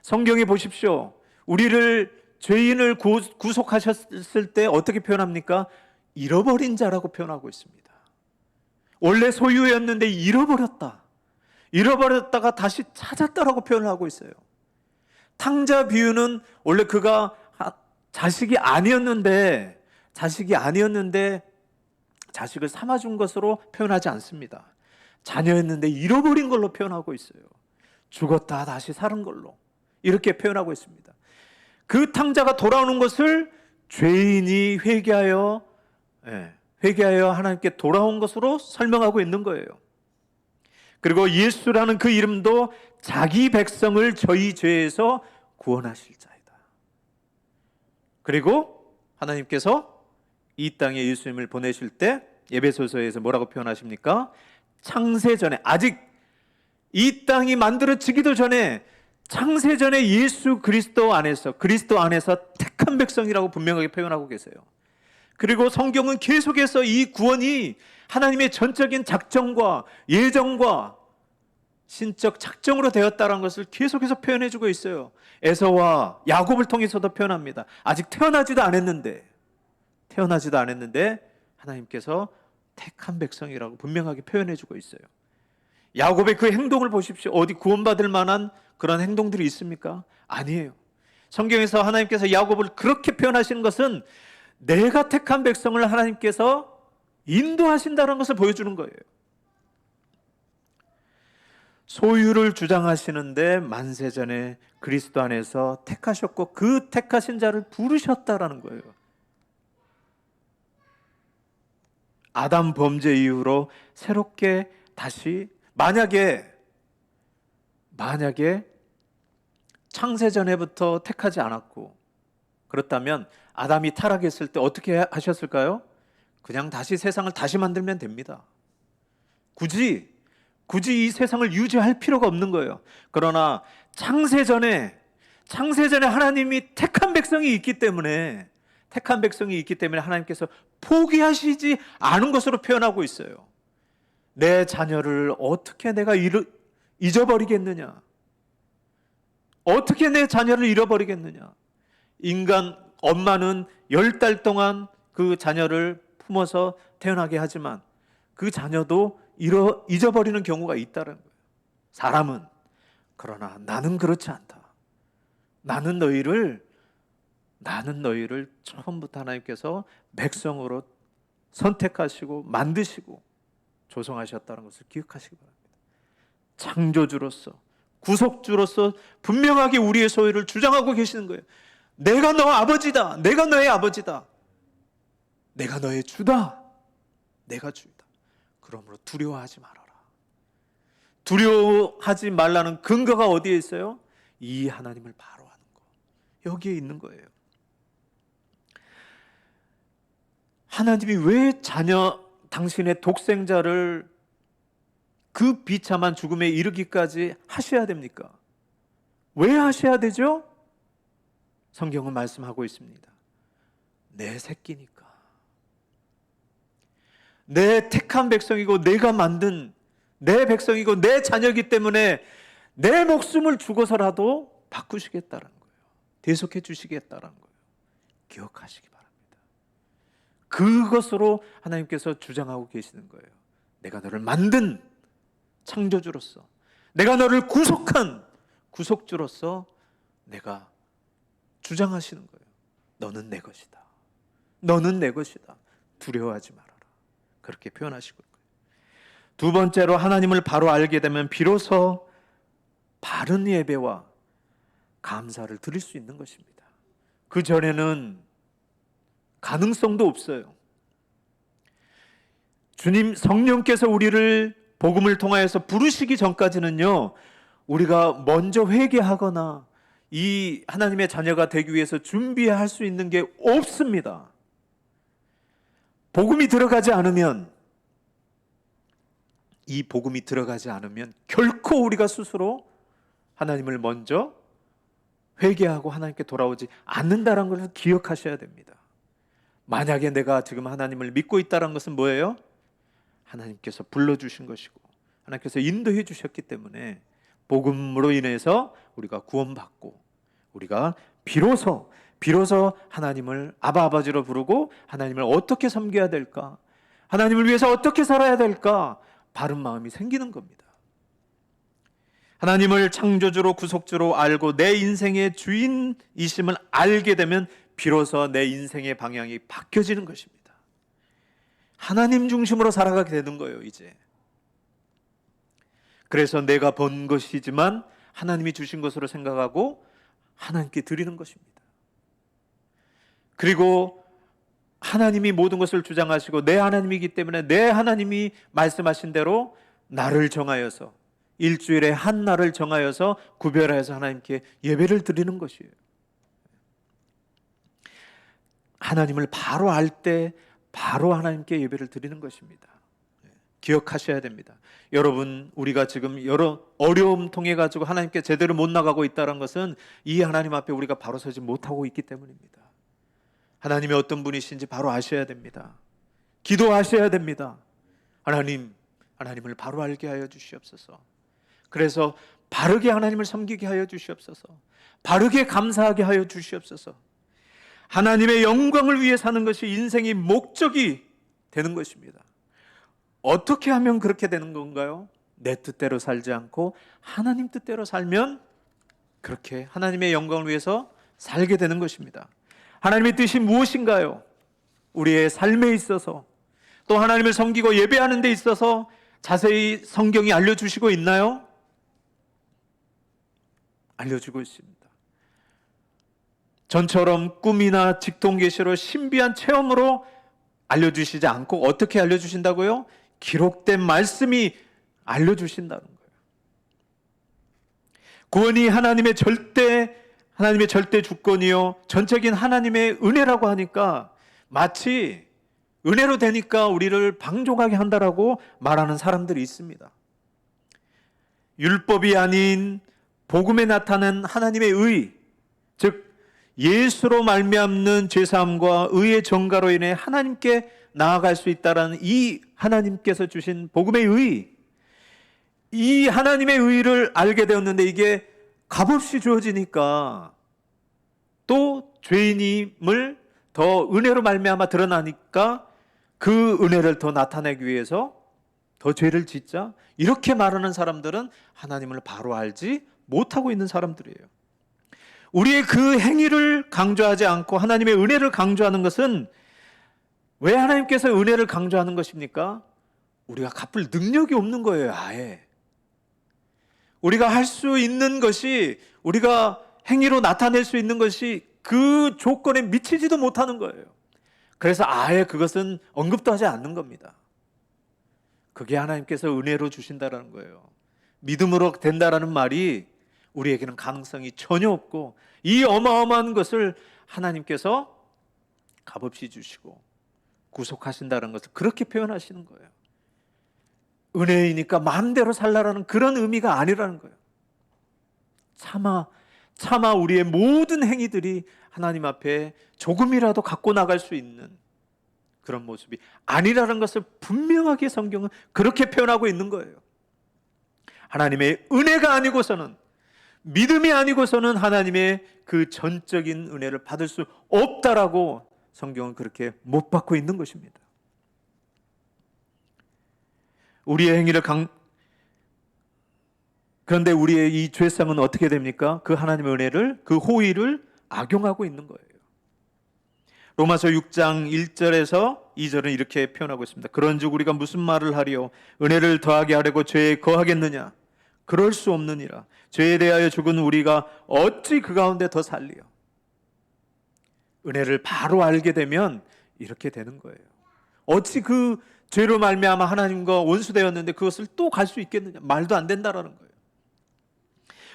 성경에 보십시오. 우리를 죄인을 구속하셨을 때 어떻게 표현합니까? 잃어버린 자라고 표현하고 있습니다. 원래 소유였는데 잃어버렸다가 다시 찾았다라고 표현을 하고 있어요. 탕자 비유는 원래 그가 자식이 아니었는데 자식을 삼아준 것으로 표현하지 않습니다. 자녀였는데 잃어버린 걸로 표현하고 있어요. 죽었다 다시 사는 걸로 이렇게 표현하고 있습니다. 그 탕자가 돌아오는 것을 죄인이 회개하여 하나님께 돌아온 것으로 설명하고 있는 거예요. 그리고 예수라는 그 이름도 자기 백성을 저희 죄에서 구원하실 자이다. 그리고 하나님께서 이 땅에 예수님을 보내실 때 에베소서에서 뭐라고 표현하십니까? 창세전에, 아직 이 땅이 만들어지기도 전에 창세전에 예수 그리스도 안에서 택한 백성이라고 분명하게 표현하고 계세요. 그리고 성경은 계속해서 이 구원이 하나님의 전적인 작정과 예정과 신적 작정으로 되었다는 것을 계속해서 표현해주고 있어요. 에서와 야곱을 통해서도 표현합니다. 아직 태어나지도 않았는데 하나님께서 택한 백성이라고 분명하게 표현해주고 있어요. 야곱의 그 행동을 보십시오. 어디 구원받을 만한 그런 행동들이 있습니까? 아니에요. 성경에서 하나님께서 야곱을 그렇게 표현하시는 것은 내가 택한 백성을 하나님께서 인도하신다는 것을 보여주는 거예요. 소유를 주장하시는데 만세전에 그리스도 안에서 택하셨고 그 택하신 자를 부르셨다라는 거예요. 아담 범죄 이후로 새롭게 다시 만약에 창세전에부터 택하지 않았고 그렇다면 아담이 타락했을 때 어떻게 하셨을까요? 그냥 다시 세상을 다시 만들면 됩니다. 굳이 이 세상을 유지할 필요가 없는 거예요. 그러나 창세전에 하나님이 택한 백성이 있기 때문에 하나님께서 포기하시지 않은 것으로 표현하고 있어요. 내 자녀를 어떻게 내가 잊어버리겠느냐? 어떻게 내 자녀를 잃어버리겠느냐? 인간 엄마는 10달 동안 그 자녀를 품어서 태어나게 하지만 그 자녀도 잊어버리는 경우가 있다는 거예요. 사람은. 그러나 나는 그렇지 않다. 나는 너희를 처음부터 하나님께서 백성으로 선택하시고 만드시고 조성하셨다는 것을 기억하시기 바랍니다. 창조주로서, 구속주로서 분명하게 우리의 소유를 주장하고 계시는 거예요. 내가 너 아버지다. 내가 너의 아버지다. 내가 너의 주다. 내가 주다. 그러므로 두려워하지 말아라. 두려워하지 말라는 근거가 어디에 있어요? 이 하나님을 바로 아는 거. 여기에 있는 거예요. 하나님이 왜 당신의 독생자를 그 비참한 죽음에 이르기까지 하셔야 됩니까? 왜 하셔야 되죠? 성경은 말씀하고 있습니다. 내 새끼니까. 내 택한 백성이고 내가 만든 내 백성이고 내 자녀이기 때문에 내 목숨을 주고서라도 바꾸시겠다는 거예요. 대속해 주시겠다는 거예요. 기억하시기 바랍니다. 그것으로 하나님께서 주장하고 계시는 거예요. 내가 너를 만든 창조주로서, 내가 너를 구속한 구속주로서 내가 주장하시는 거예요. 너는 내 것이다. 너는 내 것이다. 두려워하지 말아라. 그렇게 표현하시고 있고요. 두 번째로 하나님을 바로 알게 되면 비로소 바른 예배와 감사를 드릴 수 있는 것입니다. 그 전에는 가능성도 없어요. 주님 성령께서 우리를 복음을 통하여서 부르시기 전까지는요, 우리가 먼저 회개하거나 이 하나님의 자녀가 되기 위해서 준비할 수 있는 게 없습니다. 복음이 들어가지 않으면, 이 복음이 들어가지 않으면 결코 우리가 스스로 하나님을 먼저 회개하고 하나님께 돌아오지 않는다는 것을 기억하셔야 됩니다. 만약에 내가 지금 하나님을 믿고 있다는 것은 뭐예요? 하나님께서 불러주신 것이고 하나님께서 인도해 주셨기 때문에 복음으로 인해서 우리가 구원받고 우리가 비로소 하나님을 아버지로 부르고 하나님을 어떻게 섬겨야 될까? 하나님을 위해서 어떻게 살아야 될까? 바른 마음이 생기는 겁니다. 하나님을 창조주로 구속주로 알고 내 인생의 주인이심을 알게 되면 비로소 내 인생의 방향이 바뀌어지는 것입니다. 하나님 중심으로 살아가게 되는 거예요, 이제. 그래서 내가 번 것이지만 하나님이 주신 것으로 생각하고 하나님께 드리는 것입니다. 그리고 하나님이 모든 것을 주장하시고 내 하나님이기 때문에 내 하나님이 말씀하신 대로 날을 정하여서 일주일에 한 날을 정하여서 구별해서 하나님께 예배를 드리는 것이에요. 하나님을 바로 알 때 바로 하나님께 예배를 드리는 것입니다. 기억하셔야 됩니다. 여러분, 우리가 지금 여러 어려움 통해 가지고 하나님께 제대로 못 나가고 있다는 것은 이 하나님 앞에 우리가 바로 서지 못하고 있기 때문입니다. 하나님이 어떤 분이신지 바로 아셔야 됩니다. 기도하셔야 됩니다. 하나님을 바로 알게 하여 주시옵소서. 그래서 바르게 하나님을 섬기게 하여 주시옵소서. 바르게 감사하게 하여 주시옵소서. 하나님의 영광을 위해 사는 것이 인생의 목적이 되는 것입니다. 어떻게 하면 그렇게 되는 건가요? 내 뜻대로 살지 않고 하나님 뜻대로 살면 그렇게 하나님의 영광을 위해서 살게 되는 것입니다. 하나님의 뜻이 무엇인가요? 우리의 삶에 있어서 또 하나님을 섬기고 예배하는 데 있어서 자세히 성경이 알려주시고 있나요? 알려주고 있습니다. 전처럼 꿈이나 직통계시로 신비한 체험으로 알려주시지 않고 어떻게 알려주신다고요? 기록된 말씀이 알려주신다는 거예요. 구원이 하나님의 절대 주권이요 전적인 하나님의 은혜라고 하니까 마치 은혜로 되니까 우리를 방종하게 한다라고 말하는 사람들이 있습니다. 율법이 아닌 복음에 나타난 하나님의 의, 즉 예수로 말미암는 죄사함과 의의 전가로 인해 하나님께 나아갈 수 있다라는 이 하나님께서 주신 복음의 의, 이 하나님의 의를 알게 되었는데 이게 값없이 주어지니까 또 죄인임을 더 은혜로 말미암아 드러나니까 그 은혜를 더 나타내기 위해서 더 죄를 짓자, 이렇게 말하는 사람들은 하나님을 바로 알지 못하고 있는 사람들이에요. 우리의 그 행위를 강조하지 않고 하나님의 은혜를 강조하는 것은, 왜 하나님께서 은혜를 강조하는 것입니까? 우리가 갚을 능력이 없는 거예요. 아예 우리가 할 수 있는 것이, 우리가 행위로 나타낼 수 있는 것이 그 조건에 미치지도 못하는 거예요. 그래서 아예 그것은 언급도 하지 않는 겁니다. 그게 하나님께서 은혜로 주신다라는 거예요. 믿음으로 된다라는 말이 우리에게는 가능성이 전혀 없고, 이 어마어마한 것을 하나님께서 값없이 주시고 구속하신다는 것을 그렇게 표현하시는 거예요. 은혜이니까 마음대로 살라라는 그런 의미가 아니라는 거예요. 차마 우리의 모든 행위들이 하나님 앞에 조금이라도 갖고 나갈 수 있는 그런 모습이 아니라는 것을 분명하게 성경은 그렇게 표현하고 있는 거예요. 하나님의 은혜가 아니고서는, 믿음이 아니고서는 하나님의 그 전적인 은혜를 받을 수 없다라고 성경은 그렇게 못 받고 있는 것입니다. 우리의 행위를 그런데 우리의 이 죄성은 어떻게 됩니까? 그 하나님의 은혜를, 그 호의를 악용하고 있는 거예요. 로마서 6장 1절에서 2절은 이렇게 표현하고 있습니다. 그런즉 우리가 무슨 말을 하리요? 은혜를 더하게 하려고 죄에 거하겠느냐? 그럴 수 없느니라. 죄에 대하여 죽은 우리가 어찌 그 가운데 더 살리요? 은혜를 바로 알게 되면 이렇게 되는 거예요. 어찌 그 죄로 말미암아 하나님과 원수되었는데 그것을 또 갈 수 있겠느냐? 말도 안 된다라는 거예요.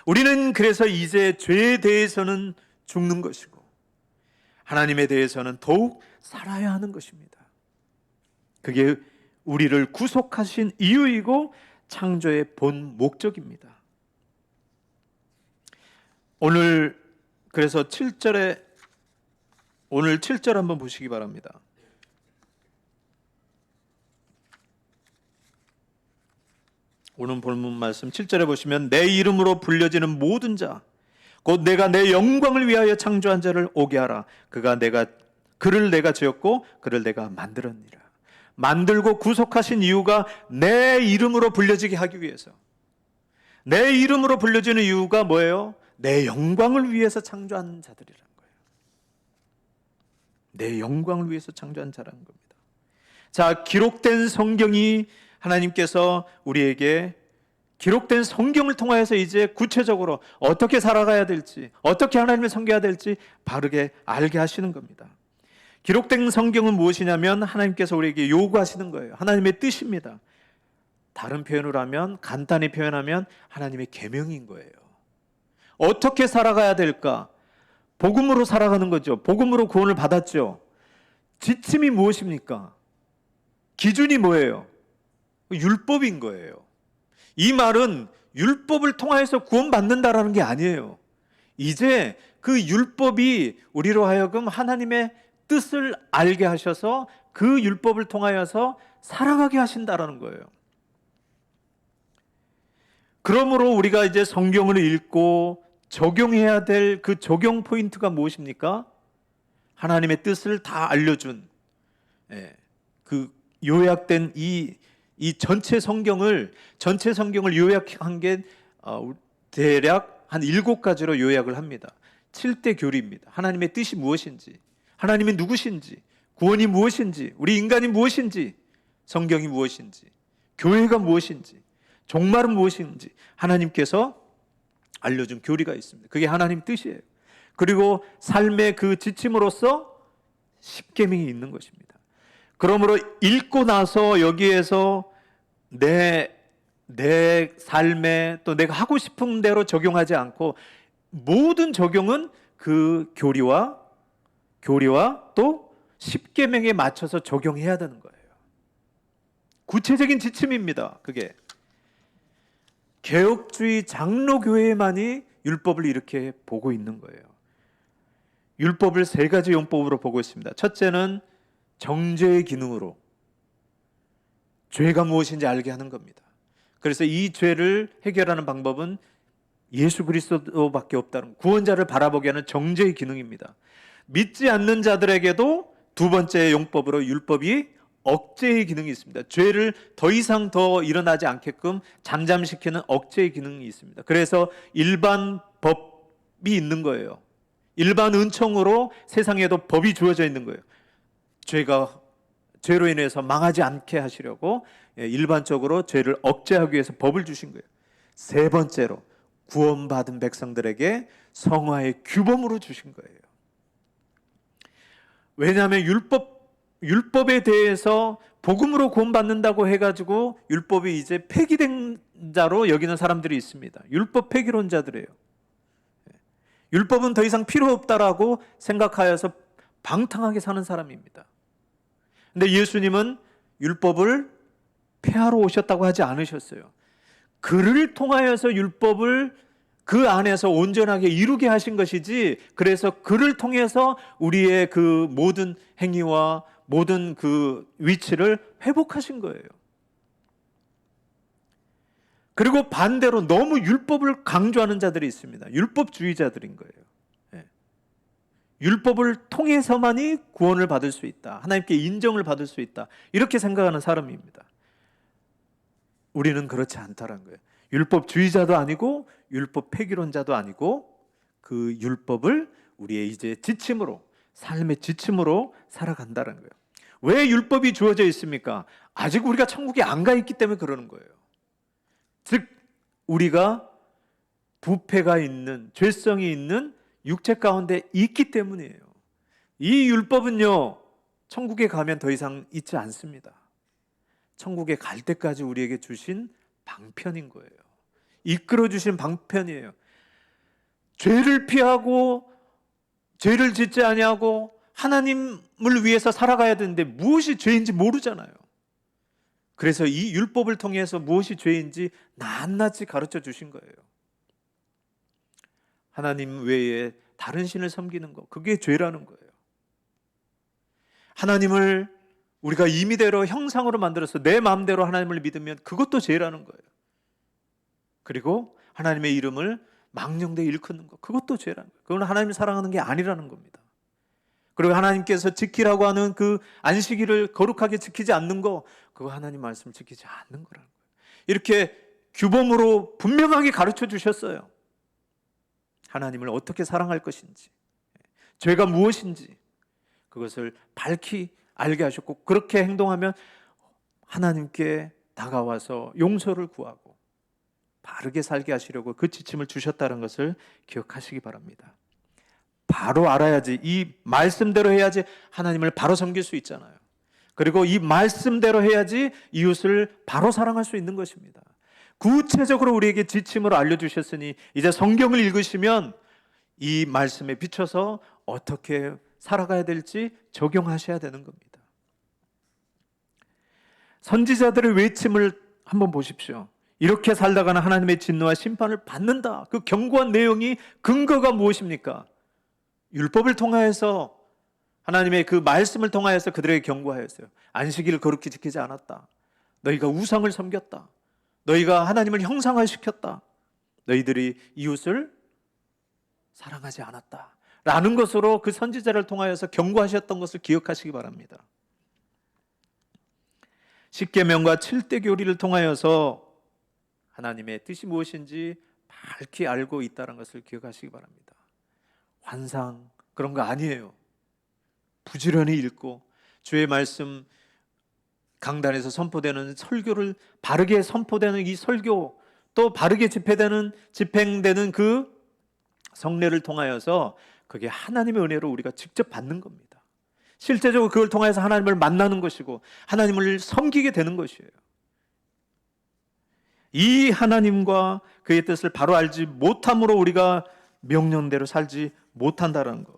우리는 그래서 이제 죄에 대해서는 죽는 것이고 하나님에 대해서는 더욱 살아야 하는 것입니다. 그게 우리를 구속하신 이유이고 창조의 본 목적입니다. 오늘 그래서 7절에, 오늘 7절 한번 보시기 바랍니다. 오늘 본문 말씀 7절에 보시면, 내 이름으로 불려지는 모든 자 곧 내가 내 영광을 위하여 창조한 자를 오게 하라. 그를 내가 지었고 그를 내가 만들었니라. 만들고 구속하신 이유가 내 이름으로 불려지게 하기 위해서. 내 이름으로 불려지는 이유가 뭐예요? 내 영광을 위해서 창조한 자들이라는 거예요. 내 영광을 위해서 창조한 자라는 겁니다. 자, 기록된 성경이 하나님께서 우리에게 기록된 성경을 통하여서 이제 구체적으로 어떻게 살아가야 될지, 어떻게 하나님을 섬겨야 될지 바르게 알게 하시는 겁니다. 기록된 성경은 무엇이냐면 하나님께서 우리에게 요구하시는 거예요. 하나님의 뜻입니다. 다른 표현을 하면, 간단히 표현하면 하나님의 계명인 거예요. 어떻게 살아가야 될까? 복음으로 살아가는 거죠. 복음으로 구원을 받았죠. 지침이 무엇입니까? 기준이 뭐예요? 율법인 거예요. 이 말은 율법을 통하여서 구원받는다라는 게 아니에요. 이제 그 율법이 우리로 하여금 하나님의 뜻을 알게 하셔서 그 율법을 통하여서 살아가게 하신다라는 거예요. 그러므로 우리가 이제 성경을 읽고 적용해야 될 그 적용 포인트가 무엇입니까? 하나님의 뜻을 다 알려준 그 요약된 이 전체 성경을 요약한 게 대략 한 7가지로 요약을 합니다. 7대 교리입니다. 하나님의 뜻이 무엇인지, 하나님이 누구신지, 구원이 무엇인지, 우리 인간이 무엇인지, 성경이 무엇인지, 교회가 무엇인지, 종말은 무엇인지 하나님께서 알려준 교리가 있습니다. 그게 하나님 뜻이에요. 그리고 삶의 그 지침으로서 십계명이 있는 것입니다. 그러므로 읽고 나서 여기에서 내 삶에 또 내가 하고 싶은 대로 적용하지 않고 모든 적용은 그 교리와 또 십계명에 맞춰서 적용해야 되는 거예요. 구체적인 지침입니다. 그게 개혁주의 장로교회만이 율법을 이렇게 보고 있는 거예요. 율법을 세 가지 용법으로 보고 있습니다. 첫째는 정죄의 기능으로 죄가 무엇인지 알게 하는 겁니다. 그래서 이 죄를 해결하는 방법은 예수 그리스도밖에 없다는, 구원자를 바라보게 하는 정죄의 기능입니다. 믿지 않는 자들에게도 두 번째 용법으로 율법이 억제의 기능이 있습니다. 죄를 더 이상 더 일어나지 않게끔 잠잠시키는 억제의 기능이 있습니다. 그래서 일반 법이 있는 거예요. 일반 은총으로 세상에도 법이 주어져 있는 거예요. 죄로 인해서 망하지 않게 하시려고 일반적으로 죄를 억제하기 위해서 법을 주신 거예요. 세 번째로 구원받은 백성들에게 성화의 규범으로 주신 거예요. 왜냐하면 율법에 대해서 복음으로 구원받는다고 해가지고 율법이 이제 폐기된 자로 여기는 사람들이 있습니다. 율법 폐기론자들이에요. 율법은 더 이상 필요 없다라고 생각하여서 방탕하게 사는 사람입니다. 근데 예수님은 율법을 폐하러 오셨다고 하지 않으셨어요. 그를 통하여서 율법을 그 안에서 온전하게 이루게 하신 것이지, 그래서 그를 통해서 우리의 그 모든 행위와 모든 그 위치를 회복하신 거예요. 그리고 반대로 너무 율법을 강조하는 자들이 있습니다. 율법주의자들인 거예요. 율법을 통해서만이 구원을 받을 수 있다, 하나님께 인정을 받을 수 있다, 이렇게 생각하는 사람입니다. 우리는 그렇지 않다는 거예요. 율법주의자도 아니고 율법 폐기론자도 아니고 그 율법을 우리의 이제 지침으로, 삶의 지침으로 살아간다는 거예요. 왜 율법이 주어져 있습니까? 아직 우리가 천국에 안 가 있기 때문에 그러는 거예요. 즉 우리가 부패가 있는, 죄성이 있는 육체 가운데 있기 때문이에요. 이 율법은요, 천국에 가면 더 이상 있지 않습니다. 천국에 갈 때까지 우리에게 주신 방편인 거예요. 이끌어 주신 방편이에요. 죄를 피하고 죄를 짓지 아니하고 하나님을 위해서 살아가야 되는데 무엇이 죄인지 모르잖아요. 그래서 이 율법을 통해서 무엇이 죄인지 낱낱이 가르쳐 주신 거예요. 하나님 외에 다른 신을 섬기는 거, 그게 죄라는 거예요. 하나님을 우리가 임의대로 형상으로 만들어서 내 마음대로 하나님을 믿으면 그것도 죄라는 거예요. 그리고 하나님의 이름을 망령되이 일컫는 거, 그것도 죄라는 거예요. 그건 하나님을 사랑하는 게 아니라는 겁니다. 그리고 하나님께서 지키라고 하는 그 안식일을 거룩하게 지키지 않는 거, 그거 하나님 말씀을 지키지 않는 거라는 거예요. 이렇게 규범으로 분명하게 가르쳐 주셨어요. 하나님을 어떻게 사랑할 것인지, 죄가 무엇인지 그것을 밝히 알게 하셨고, 그렇게 행동하면 하나님께 다가와서 용서를 구하고 바르게 살게 하시려고 그 지침을 주셨다는 것을 기억하시기 바랍니다. 바로 알아야지, 이 말씀대로 해야지 하나님을 바로 섬길 수 있잖아요. 그리고 이 말씀대로 해야지 이웃을 바로 사랑할 수 있는 것입니다. 구체적으로 우리에게 지침으로 알려주셨으니 이제 성경을 읽으시면 이 말씀에 비춰서 어떻게 살아가야 될지 적용하셔야 되는 겁니다. 선지자들의 외침을 한번 보십시오. 이렇게 살다가는 하나님의 진노와 심판을 받는다. 그 경고한 내용이 근거가 무엇입니까? 율법을 통하여서, 하나님의 그 말씀을 통하여서 그들에게 경고하였어요. 안식일을 거룩히 지키지 않았다. 너희가 우상을 섬겼다. 너희가 하나님을 형상화시켰다. 너희들이 이웃을 사랑하지 않았다 라는 것으로 그 선지자를 통하여서 경고하셨던 것을 기억하시기 바랍니다. 십계명과 7대 교리를 통하여서 하나님의 뜻이 무엇인지 밝히 알고 있다는 것을 기억하시기 바랍니다. 환상 그런 거 아니에요. 부지런히 읽고 주의 말씀 강단에서 선포되는 설교를 바르게 선포되는 이 설교, 또 바르게 집행되는 그 성례를 통하여서 그게 하나님의 은혜로 우리가 직접 받는 겁니다. 실제적으로 그걸 통해서 하나님을 만나는 것이고 하나님을 섬기게 되는 것이에요. 이 하나님과 그의 뜻을 바로 알지 못함으로 우리가 명령대로 살지 못한다는 것,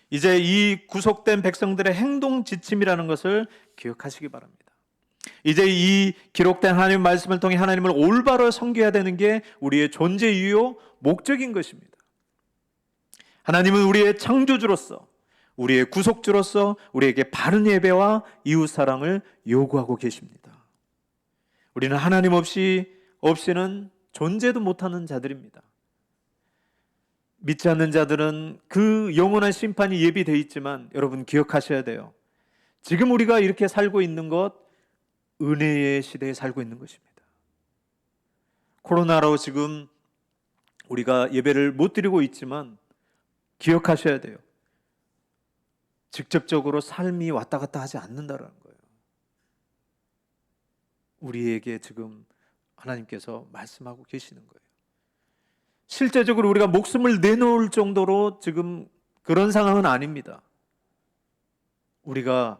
이제 이 구속된 백성들의 행동 지침이라는 것을 기억하시기 바랍니다. 이제 이 기록된 하나님의 말씀을 통해 하나님을 올바로 섬겨야 되는 게 우리의 존재 이유, 목적인 것입니다. 하나님은 우리의 창조주로서, 우리의 구속주로서 우리에게 바른 예배와 이웃사랑을 요구하고 계십니다. 우리는 하나님 없이는 존재도 못하는 자들입니다. 믿지 않는 자들은 그 영원한 심판이 예비되어 있지만 여러분 기억하셔야 돼요. 지금 우리가 이렇게 살고 있는 것, 은혜의 시대에 살고 있는 것입니다. 코로나로 지금 우리가 예배를 못 드리고 있지만 기억하셔야 돼요. 직접적으로 삶이 왔다 갔다 하지 않는다는 거예요. 우리에게 지금 하나님께서 말씀하고 계시는 거예요. 실제적으로 우리가 목숨을 내놓을 정도로 지금 그런 상황은 아닙니다. 우리가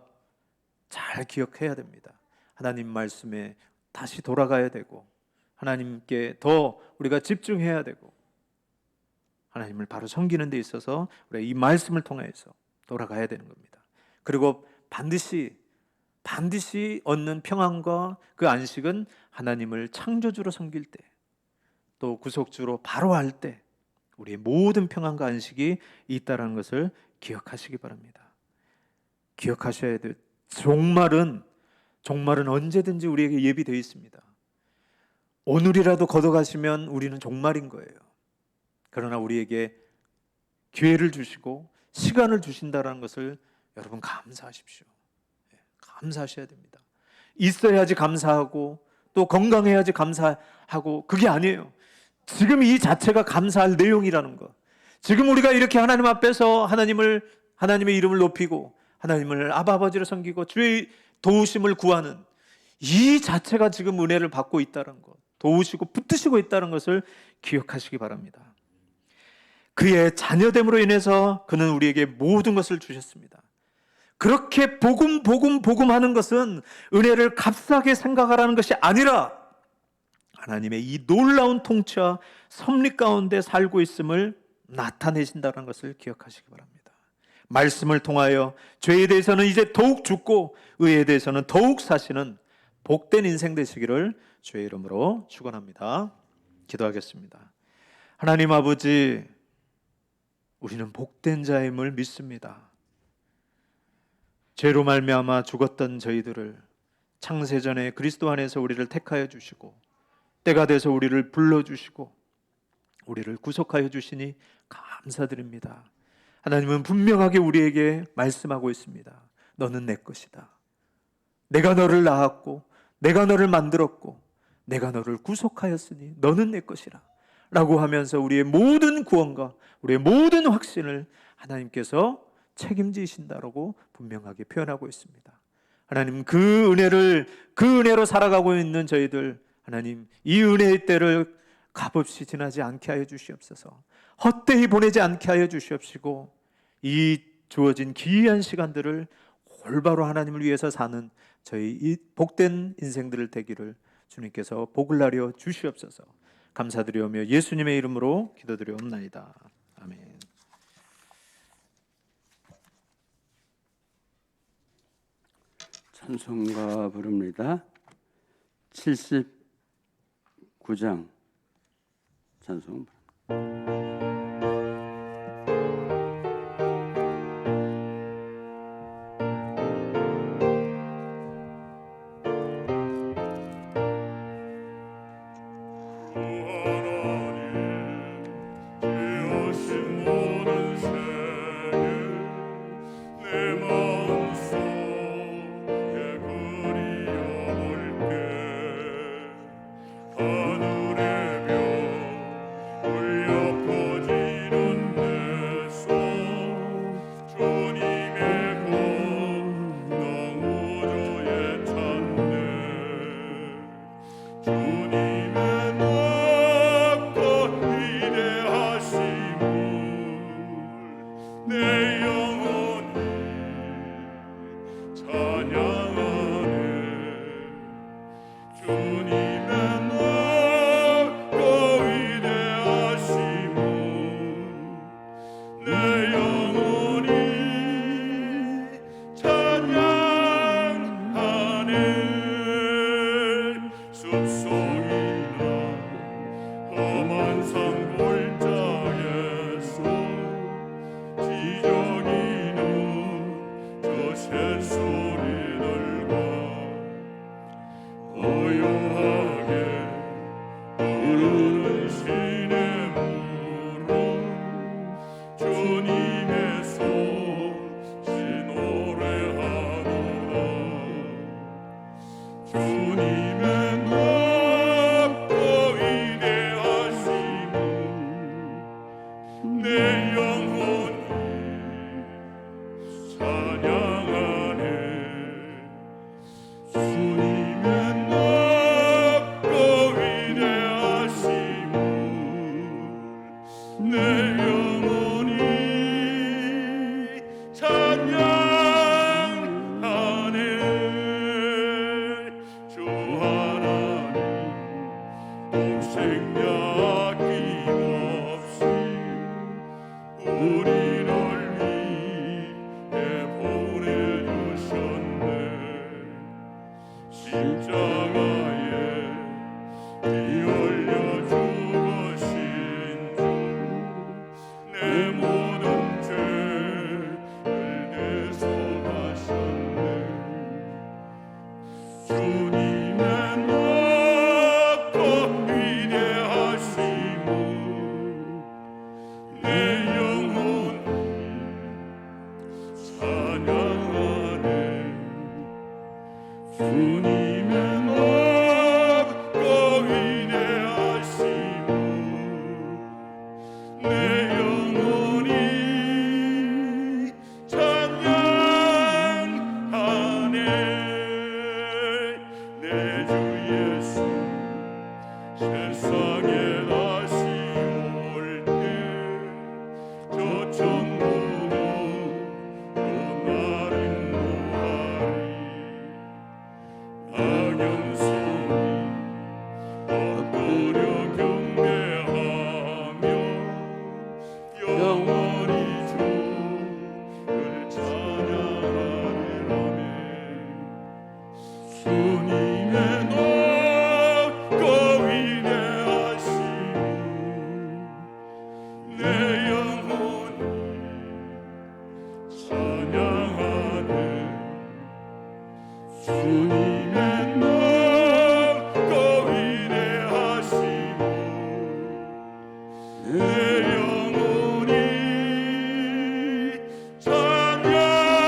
잘 기억해야 됩니다. 하나님 말씀에 다시 돌아가야 되고 하나님께 더 우리가 집중해야 되고 하나님을 바로 섬기는 데 있어서 우리가 이 말씀을 통해서 돌아가야 되는 겁니다. 그리고 반드시 얻는 평안과 그 안식은 하나님을 창조주로 섬길 때, 또 구속주로 바로 할 때 우리의 모든 평안과 안식이 있다는 것을 기억하시기 바랍니다. 기억하셔야 돼요. 종말은 언제든지 우리에게 예비되어 있습니다. 오늘이라도 걷어가시면 우리는 종말인 거예요. 그러나 우리에게 기회를 주시고 시간을 주신다는 것을 여러분 감사하십시오. 감사하셔야 됩니다. 있어야지 감사하고 또 건강해야지 감사하고 그게 아니에요. 지금 이 자체가 감사할 내용이라는 것. 지금 우리가 이렇게 하나님 앞에서 하나님의 이름을 높이고 하나님을 아버지로 섬기고 주의 도우심을 구하는 이 자체가 지금 은혜를 받고 있다는 것, 도우시고 붙드시고 있다는 것을 기억하시기 바랍니다. 그의 자녀됨으로 인해서 그는 우리에게 모든 것을 주셨습니다. 그렇게 복음 하는 것은 은혜를 값싸게 생각하라는 것이 아니라 하나님의 이 놀라운 통치와 섭리 가운데 살고 있음을 나타내신다는 것을 기억하시기 바랍니다. 말씀을 통하여 죄에 대해서는 이제 더욱 죽고 의에 대해서는 더욱 사시는 복된 인생 되시기를 주의 이름으로 축원합니다. 기도하겠습니다. 하나님 아버지, 우리는 복된 자임을 믿습니다. 죄로 말미암아 죽었던 저희들을 창세전에 그리스도 안에서 우리를 택하여 주시고 때가 돼서 우리를 불러주시고 우리를 구속하여 주시니 감사드립니다. 하나님은 분명하게 우리에게 말씀하고 있습니다. 너는 내 것이다. 내가 너를 낳았고 내가 너를 만들었고 내가 너를 구속하였으니 너는 내 것이라 라고 하면서 우리의 모든 구원과 우리의 모든 확신을 하나님께서 책임지신다라고 분명하게 표현하고 있습니다. 하나님 그 은혜로 살아가고 있는 저희들, 하나님 이 은혜의 때를 값없이 지나지 않게 하여 주시옵소서. 헛되이 보내지 않게 하여 주시옵시고 이 주어진 기이한 시간들을 올바로 하나님을 위해서 사는 저희 이 복된 인생들을 되기를 주님께서 복을 나려 주시옵소서. 감사드리오며 예수님의 이름으로 기도드리옵나이다. 아멘. 찬송가 부릅니다. 79장 찬송 부릅니다. 주님의 당신의 무릎 주님의 솜씨 노래하노라. 주님의 높고 위대하심을 내 영혼이 찬양하네. 주님의 높고 위대하심을 내 영혼이 찬양하네. 주 하나님 동생야 아낌없이 우리를 위해 보내주셨네. 십자가에 피 흘려 죽으신 주 내 모든 죄를 대속하셨네. 주님의 높고 위대하심을 내 영혼이 찬양하네. 주님의 높고 위대하심을 내 영혼이 찬양하네. 내 주 예수 세상에 다시 올 때 저 천국으로 나를 인도하리. 악연소리 엎드려 경배하며 영원히 주를 찬양하리라네. 주님의 높고 위대하심을 내 영혼이 찬양하네. 주님의 높고 위대하심을 내 영혼이 찬양하네.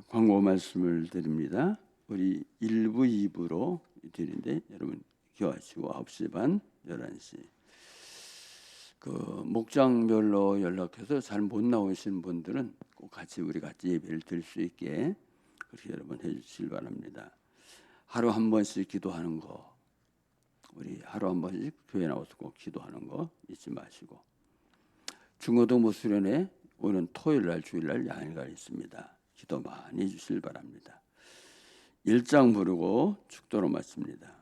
광고 말씀을 드립니다. 우리 1부, 2부로 드리는데 여러분 기억하시고 9시 반, 11시 그 목장별로 연락해서 잘 못 나오신 분들은 꼭 같이 우리 같이 예배를 드릴 수 있게 그렇게 여러분 해주시길 바랍니다. 하루 한 번씩 기도하는 거 우리 하루 한 번씩 교회 나와서 꼭 기도하는 거 잊지 마시고 중고등 무수련회 오는 토요일날 주일날 양일가 있습니다. 기도 많이 해주시길 바랍니다. 1장 부르고 축도로 마칩니다.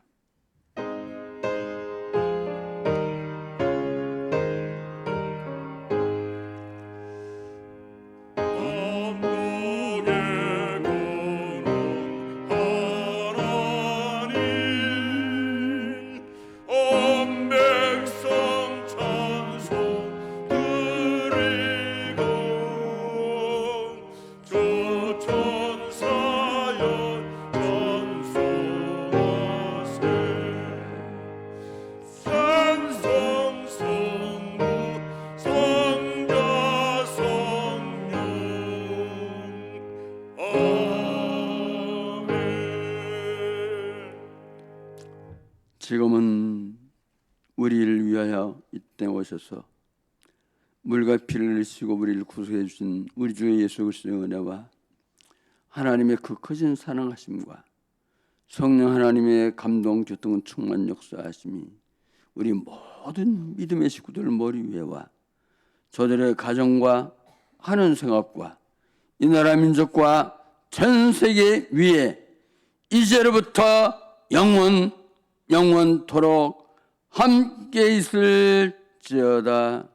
지금은 우리를 위하여 이 땅에 오셔서 물과 피를 흘리시고 우리를 구속해 주신 우리 주 예수 그리스도의 은혜와 하나님의 그 크신 사랑하심과 성령 하나님의 감동, 교통, 충만 역사하심이 우리 모든 믿음의 식구들 머리 위에와 저들의 가정과 하는 생업과 이 나라 민족과 전 세계 위에 이제로부터 영원토록 함께 있을지어다.